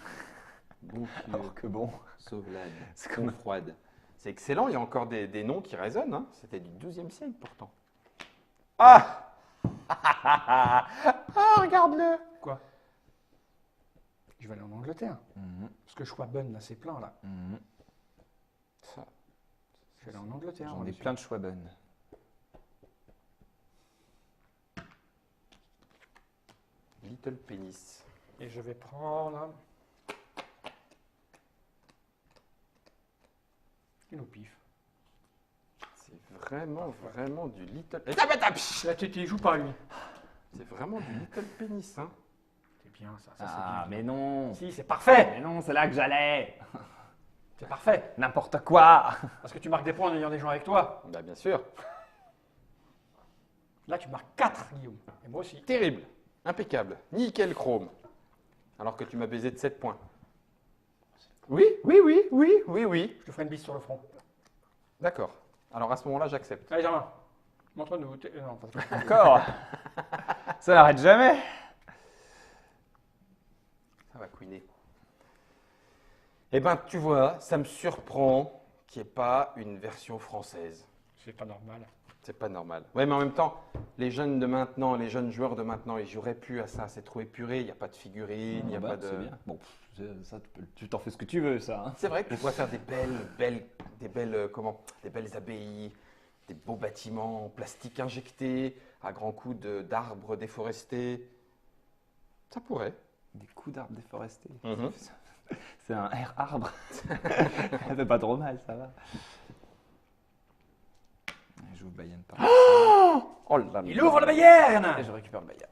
Boncure, Alors que bon. Sauvelade, C'est comme- Confroide. C'est excellent, il y a encore des noms qui résonnent. Hein. C'était du XIIe siècle pourtant. Ah Ah, regarde-le. Quoi? Je vais aller en Angleterre. Parce que Schwaben, là, c'est plein là. Ça, Je vais aller en Angleterre. J'en moi, ai monsieur. plein de Schwaben. Little Penis. Et je vais prendre. Une au pif. C'est vraiment du Little... Eh, tap, tap, psh. Là, tu joues pas lui. C'est vraiment du Little Penis. Hein. C'est bien ça. Ah, c'est bien. mais non. Si, c'est parfait. Mais non, c'est là que j'allais. C'est parfait. N'importe quoi. Parce que tu marques des points en ayant des gens avec toi. Bah, bien sûr. Là, tu marques 4, Guillaume. Et moi aussi. Terrible. Impeccable. Nickel chrome. Alors que tu m'as baisé de 7 points. Oui. Je te ferai une bise sur le front. D'accord. Alors à ce moment-là, j'accepte. Allez, Germain. Montre-nous. Non, pas toi. Encore. Ça n'arrête jamais. Ça va couiner. Eh ben, tu vois, ça me surprend qu'il n'y ait pas une version française. C'est pas normal. C'est pas normal. Ouais, mais en même temps, les jeunes de maintenant, les jeunes joueurs de maintenant, ils joueraient plus à ça. C'est trop épuré. Il n'y a pas de figurines, il n'y a pas de. C'est bien. Bon, ça, tu t'en fais ce que tu veux, ça. Hein. C'est vrai que tu pourrais faire des belles abbayes, des beaux bâtiments en plastique injecté, à grands coups d'arbres déforestés. Ça pourrait. Des coups d'arbres déforestés. Mhm. C'est un air arbre. Ça fait pas trop mal, ça va. J'ouvre Bayern par là. Oh là là. Il ouvre le Bayern. Et je récupère le Bayern.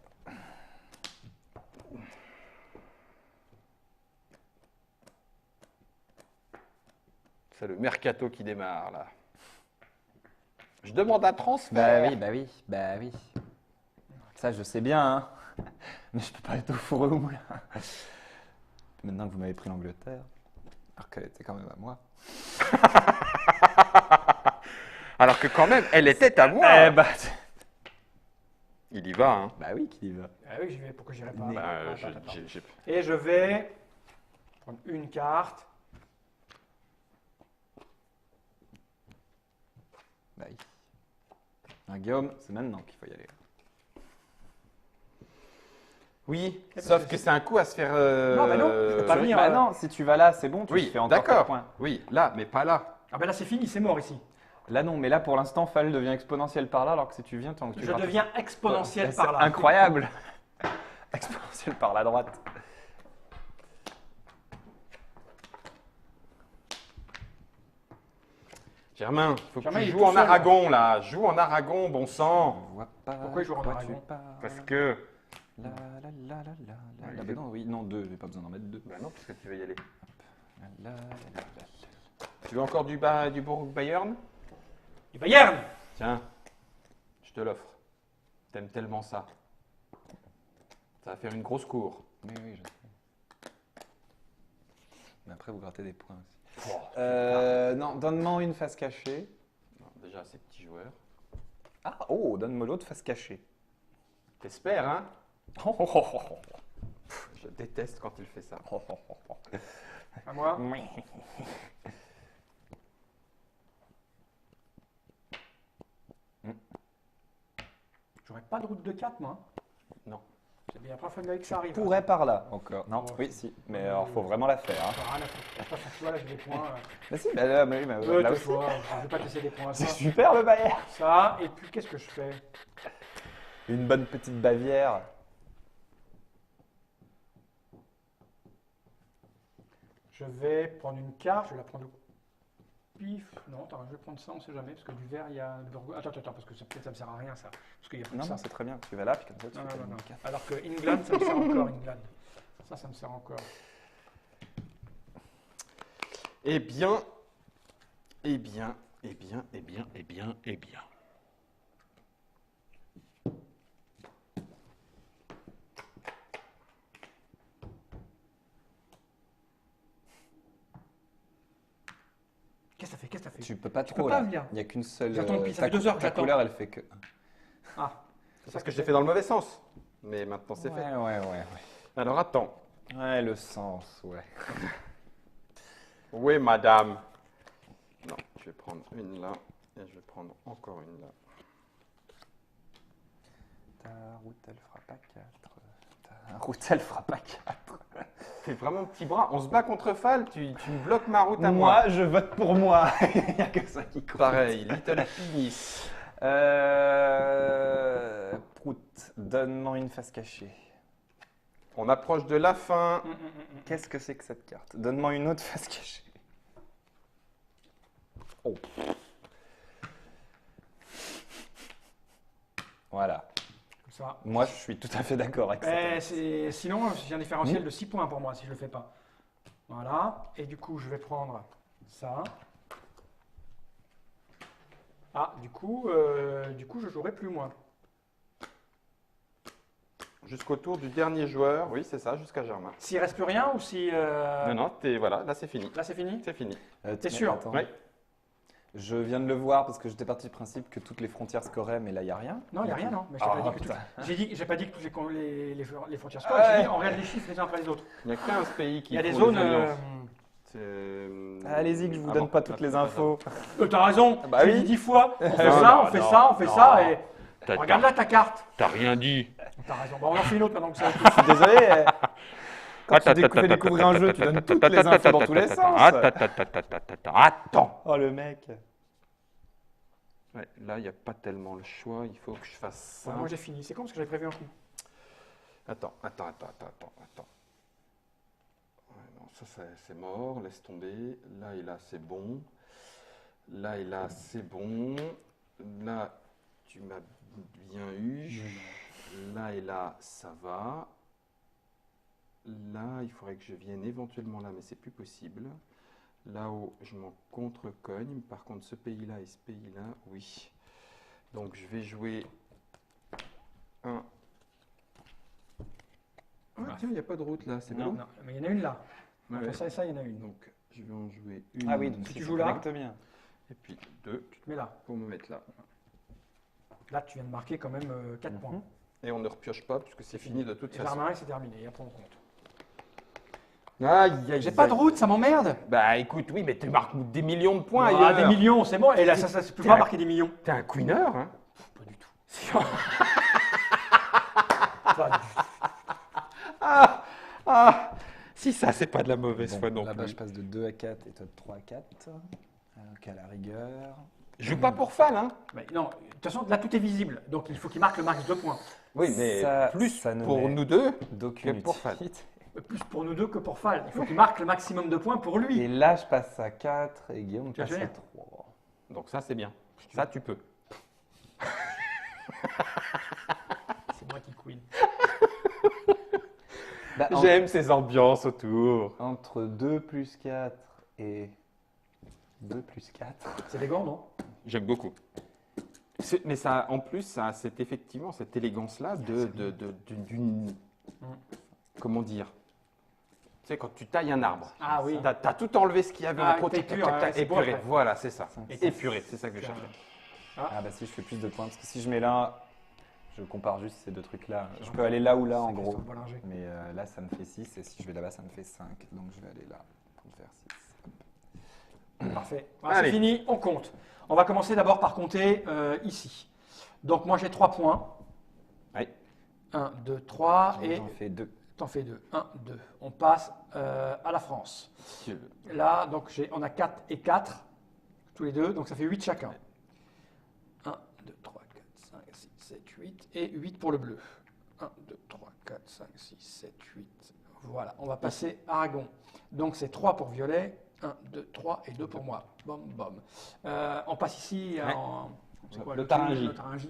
C'est le mercato qui démarre là. Je demande un transfert. Bah oui. Ça, je sais bien, hein. Mais je peux pas être au four au moulin. Maintenant que vous m'avez pris l'Angleterre, alors qu'elle était quand même à moi. Alors que quand même, elle était à moi. Eh bah, Il y va, hein. bah oui, qui y va. Ah oui, j'y vais. Pourquoi j'irai pas? Né. Attends. J'ai- Et je vais prendre une carte. Bah oui. Ah, Guillaume, c'est maintenant qu'il faut y aller. Oui, parce sauf que que c'est un coup à se faire. Non, mais non, je peux pas venir. Bah non, si tu vas là, c'est bon, tu te Oui, fais encore tes d'accord. points. Oui, là, mais pas là. Ah ben là, c'est fini, c'est mort ici. Là non, mais là pour l'instant, Fall devient exponentiel par là, alors que si tu viens, tant que tu Je grattes- deviens exponentiel C'est par là. incroyable. Exponentiel par la droite. Germain, faut que Germain, il tu est joues tout en seul, aragon là. Joue en aragon, bon sang. On voit pas. Pourquoi il joue en quoi dragon tu parles. Parce que. La la la la la la. Ouais, Ah, bah non, oui, non, deux, j'ai pas besoin d'en mettre deux. Bah non, parce que tu veux y aller. La, la, la, la, la. Tu veux encore du Bourg Bayern? Du Bayern. Tiens, je te l'offre. T'aimes tellement ça. Ça va faire une grosse cour. Oui, oui, je sais. Mais après, vous grattez des points aussi. Oh, Non, donne-moi une face cachée. non, déjà, ces petits joueurs. Ah, oh, donne-moi l'autre face cachée. T'espères, hein? Oh, oh, oh, oh. Je déteste quand il fait ça. Oh, oh, oh, oh. À moi. J'aurais pas de route de 4, moi. Non. C'est bien la première fois que ça arrive. Pourrait par là encore. Non, Oh, oui, si. Mais alors, faut vraiment la faire. Hein. Rien à foutre. Je passe à toi, là, j'ai des points. Bah si, bah là, mais, Ouais, là aussi. toi, je vais pas te laisser des points à C'est toi. super le Bayern. Ça, et puis qu'est-ce que je fais? Une bonne petite Bavière. Je vais prendre une carte, je vais la prendre au pif. Non, attends, je vais prendre ça, on sait jamais, parce que du vert, il y a... Attends, parce que peut-être ça me sert à rien, ça. Parce qu'il y a plus Non, que non, ça. c'est très bien. Tu vas là, puis comme ça, tu Non, fais non, ta non. bonne carte. Alors que England, ça me sert encore, England. Ça me sert encore. Eh bien. Qu'est-ce que ça fait? Qu'est-ce que ça fait? Tu peux pas peux trop pas là. venir. Il n'y a qu'une seule. J'attends depuis- ça ta fait 2 heures que ta j'attends. couleur, elle fait que. Ah, C'est parce que je l'ai fait dans le mauvais sens. Mais maintenant, c'est fait. Ouais. Alors, attends. Ouais, le sens, ouais. Oui, madame. Non, je vais prendre une là. Et je vais prendre encore une là. Ta route, elle fera pas 4. Ta route, elle fera pas 4. T'es vraiment petit bras. On se bat contre Fall. Tu me bloques ma route à moi. Moi, je vote pour moi. Il n'y a que ça qui compte. Pareil, Little Penis. Prout, donne-moi une face cachée. On approche de la fin. Qu'est-ce que c'est que cette carte? Donne-moi une autre face cachée. Oh. Voilà. comme ça. Moi, je suis tout à fait d'accord avec ça. Sinon, j'ai un différentiel de 6 points pour moi si je le fais pas. Voilà. Et du coup, je vais prendre ça. Ah, du coup, je jouerai plus moi. Jusqu'au tour du dernier joueur. Oui, c'est ça, jusqu'à Germain. S'il reste plus rien ou si... Non, voilà, là c'est fini. Là, c'est fini? C'est fini. T'es sûr? Attends. Oui. Je viens de le voir parce que j'étais parti du principe que toutes les frontières scoraient, mais là, il n'y a rien. Non, il n'y a rien, non. Mais je t'ai Ah, pas dit que putain. j'ai pas dit que toutes les frontières scorent. Ouais. J'ai dit, on regarde les chiffres les uns après les autres. Il y a 15 pays qui Il y a des font zones. alliances. Allez-y, que je vous Ah donne bon, pas toutes les infos. T'as raison. Bah J'ai oui. dit 10 fois. On fait Non, ça, non, on fait non, ça, on fait non. ça. Et T'as- regarde là ta carte. T'as rien dit. T'as raison. Bon, on en fait une autre maintenant que ça. Je suis désolé. Quand tu fais découvrir un jeu, tu donnes toutes les infos dans tous les sens. Attends. Oh, le mec. Ouais, là, il n'y a pas tellement le choix. Il faut que je fasse ça. Moi j'ai fini. C'est con parce que j'avais prévu un coup. Attends. Ouais, non, ça, c'est mort. Laisse tomber. Là et là, c'est bon. Là et là, c'est bon. Là, tu m'as bien eu. Là et là, ça va. Là, il faudrait que je vienne éventuellement là, mais c'est plus possible. Là-haut, je m'en contre-cogne. Par contre, ce pays-là et ce pays-là, oui. Donc, je vais jouer un. Ah, tiens, il n'y a pas de route là, c'est Non, bon. non, mais il y en a une là. Ouais, Entre ouais. ça et ça, il y en a une. Donc, je vais en jouer une. Ah oui, donc Si si tu ça joues là. connecte bien. Et puis deux Tu te mets là. pour me mettre là. Là, tu viens de marquer quand même 4 points. Et on ne repioche pas puisque c'est fini de toute Et façon. Vermarin, c'est terminé. Et après, on compte. Aïe, aïe, J'ai pas de route, ça m'emmerde. Bah écoute, oui, mais tu marques des millions de points Ah, ailleurs. des millions, c'est bon. Et là, ça peut pas marquer des millions. T'es un queener, hein? Pas du tout. Pas du tout. Ah, si ça, c'est pas de la mauvaise foi non Là-bas, plus. je passe de 2 à 4 et toi de 3 à 4. Donc, à la rigueur. Je joue pas pour Fall, hein? Mais non, de toute façon, là, tout est visible. Donc, il faut qu'il marque le max 2 points. Oui, mais Ça- plus ça ne pour met nous deux. d'aucune que pour Fall. utilité. Plus pour nous deux que pour Fall. Il faut qu'il marque le maximum de points pour lui. Et là, je passe à 4 et Guillaume Tu vas passe à finir. 3. Donc ça, c'est bien. Ça, tu peux. C'est moi qui queen. Bah, J'aime ces ambiances autour. entre 2 plus 4 et 2 plus 4. C'est élégant, non? J'aime beaucoup. Mais ça, en plus, ça a effectivement cette élégance-là d'une. Comment dire? Tu sais, quand tu tailles un arbre, Ah oui. tu as tout enlevé ce qu'il y avait Ah, en trop, t'as épuré, ouais, c'est beau épuré. après. Voilà, c'est ça. Cinq, Épuré, c'est ça que je Épuré. cherchais. Ah bah si, je fais plus de points. Parce que si je mets là, je compare juste ces deux trucs-là. Je peux aller là ou là en C'est gros. Christophe Bollinger. Mais là, ça me fait 6. Et si je vais là-bas, ça me fait 5. Donc je vais aller là pour me faire 6. Parfait. Voilà, c'est Allez. fini, on compte. On va commencer d'abord par compter ici. Donc moi j'ai 3 points. Oui. 1, 2, 3 et J'en fais 2. t'en fais 2. 1, 2. On passe à la France. Là, donc on a 4 et 4, tous les deux, donc ça fait 8 chacun. 1, 2, 3, 4, 5, 6, 7, 8 et 8 pour le bleu. 1, 2, 3, 4, 5, 6, 7, 8. Voilà, on va passer Aragon. Donc c'est 3 pour violet, 1, 2, 3 et 2 pour moi. Bom, bom. On passe ici Ouais. en... c'est quoi, Le Taringi. le Taringi.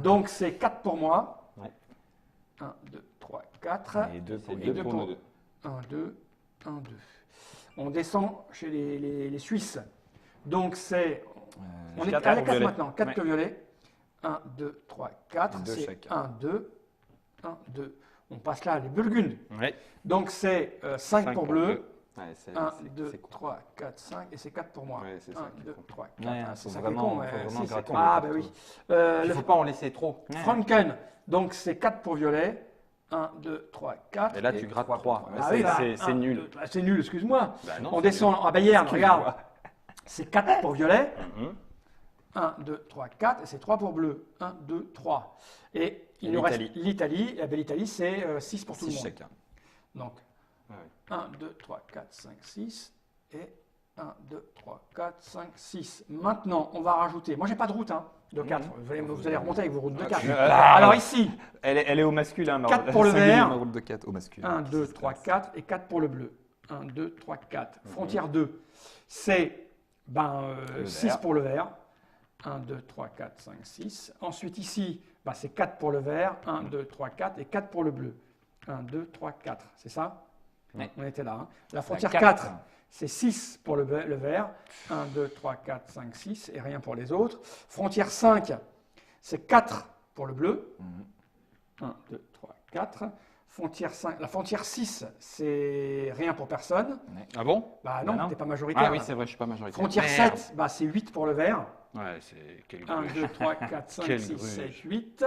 Donc c'est 4 pour moi. Ouais. 1, 2, 3, 4. Et 2 pour Et Guillaume. deux pour pour- nous deux. 1, 2, 1, 2. On descend chez les Suisses. Donc c'est... On est à quatre la pour 4 violet. maintenant. 4 Ouais. pour violet. 1, 2, 3, 4. Et deux C'est chacun. 1, 2, 1, 2. On passe là les Burgundes. Ouais. Donc c'est 5 pour bleu. Ouais, c'est 1, c'est- 2, c'est cool. 3, 4, 5 et c'est 4 pour moi. Ouais, c'est ça 1, qui 2, compte. 3, 4. Ouais, c'est faut ça vraiment- qui est con. faut mais vraiment si, c'est gratter con. les Ah, ben cartons. oui. Il ne faut pas en laisser trop. Franken, donc c'est 4 pour violet. 1, 2, 3, 4. Et là, tu grattes 3. Ah oui, bah, C'est 1, nul. 2, c'est nul, excuse-moi. Bah non, On c'est descend à Bayern, Excuse-moi. regarde. C'est 4 pour violet. nul. Mhm. 1, 2, 3, 4. Et c'est 3 pour bleu. 1, 2, 3. Et il Et nous reste l'Italie. l'Italie. Et bien, l'Italie, c'est 6 pour tout le 6 monde. chacun. Donc, Ouais. 1, 2, 3, 4, 5, 6. Et 1, 2, 3, 4, 5, 6. Maintenant, on va rajouter. Moi, j'ai pas de route de 4. Vous allez remonter avec vos routes de 4. Alors ici, Elle est au masculin. ma 4 route- pour le singulier, vert. ma route de 4 au masculin. 1, 2, Ça se 3, passe. 4 et 4 pour le bleu. 1, 2, 3, 4. Frontière 2, c'est Le 6 vert. pour le vert. 1, 2, 3, 4, 5, 6. Ensuite ici, c'est 4 pour le vert. 1, 2, 3, 4 et 4 pour le bleu. 1, 2, 3, 4. C'est ça? Oui. On était là. La frontière 4. 4, c'est 6 pour le vert. 1, 2, 3, 4, 5, 6 et rien pour les autres. Frontière 5, c'est 4 pour le bleu. Mhm. 1, 2, 3, 4. Frontière 5. La frontière 6, c'est rien pour personne. Ah bon? Bah non, non. t'es pas majoritaire. Ah oui, c'est vrai, je suis pas majoritaire. Frontière Merde. 7, bah, c'est 8 pour le vert. Ouais, c'est quel 1, gruge. 2, 3, 4, 5, Quel 6, gruge. 7, 8.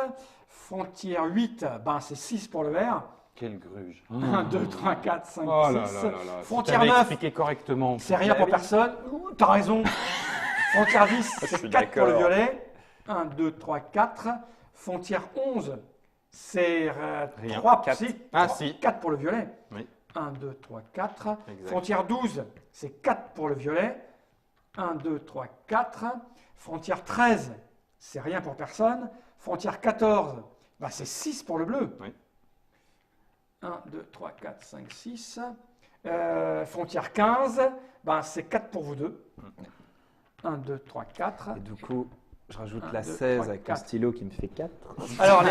Frontière 8, bah, c'est 6 pour le vert. Quel gruge. 1, 2, 3, 4, 5, Oh 6. là là là là. Frontière Si t'avais 9, expliqué correctement. c'est rien pour personne. Ouh, t'as raison. Frontière 10, c'est suis 4 pour le d'accord. violet. 1, 2, 3, 4. Frontière 11, c'est Rien. 3, Quatre. Ah, si. 4 pour le violet. Oui. 1, 2, 3, 4. Exact. Frontière 12, c'est 4 pour le violet. 1, 2, 3, 4. Frontière 13, c'est rien pour personne. Frontière 14, bah, c'est 6 pour le bleu. Oui. 1, 2, 3, 4, 5, 6. Frontière 15, bah, c'est 4 pour vous deux. 1, 2, 3, 4. Et du coup, je rajoute 1, la 2, 16 3, avec 4. le stylo qui me fait 4. Alors,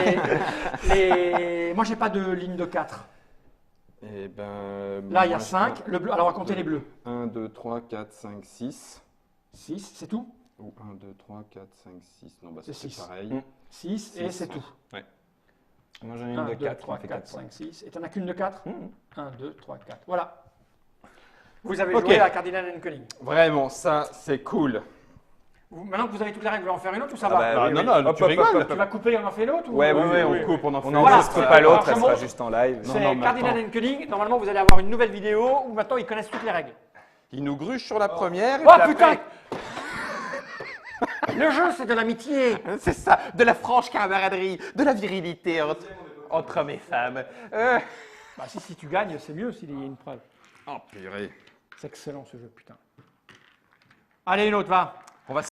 moi, j'ai pas de ligne de 4. Eh ben. Là, il y a moi, je 5. Le bleu, alors, on va compter les bleus. prends 1, 2, 3, 4, 5, 6. 6, c'est tout. Ou 1, 2, 3, 4, 5, 6. Non, bah C'est c'est six. pareil. 6 et Six, c'est ouais. tout. Moi, j'en ai une 1, de 2, 4 qui 3, me fait 4, 4. 5, 6. Et t'en as qu'une de 4 Mmh. 1, 2, 3, 4. Voilà. Vous avez Ok. joué à Cardinal and Koenig. Vraiment, ça, c'est cool. Maintenant que vous avez toutes les règles, vous voulez en faire une autre ou ça Ah va bah, oui, non, oui. non, Hop, tu hop, rigoles. hop, hop, Tu vas couper et on en fait l'autre ou... Ouais, on coupe, on en fait On une. Voilà. n'enregistre Voilà. pas l'autre, Alors, elle je sera montre. juste en live. C'est non, mais Cardinal attends. and Koenig. Normalement, vous allez avoir une nouvelle vidéo où maintenant ils connaissent toutes les règles. Il nous gruge sur la première. et Oh puis putain après- Le jeu, c'est de l'amitié. C'est ça, de la franche camaraderie, de la virilité entre hommes et femmes. Bah si tu gagnes, c'est mieux s'il y a une preuve. Oh purée. C'est excellent ce jeu, putain. Allez, une autre, va.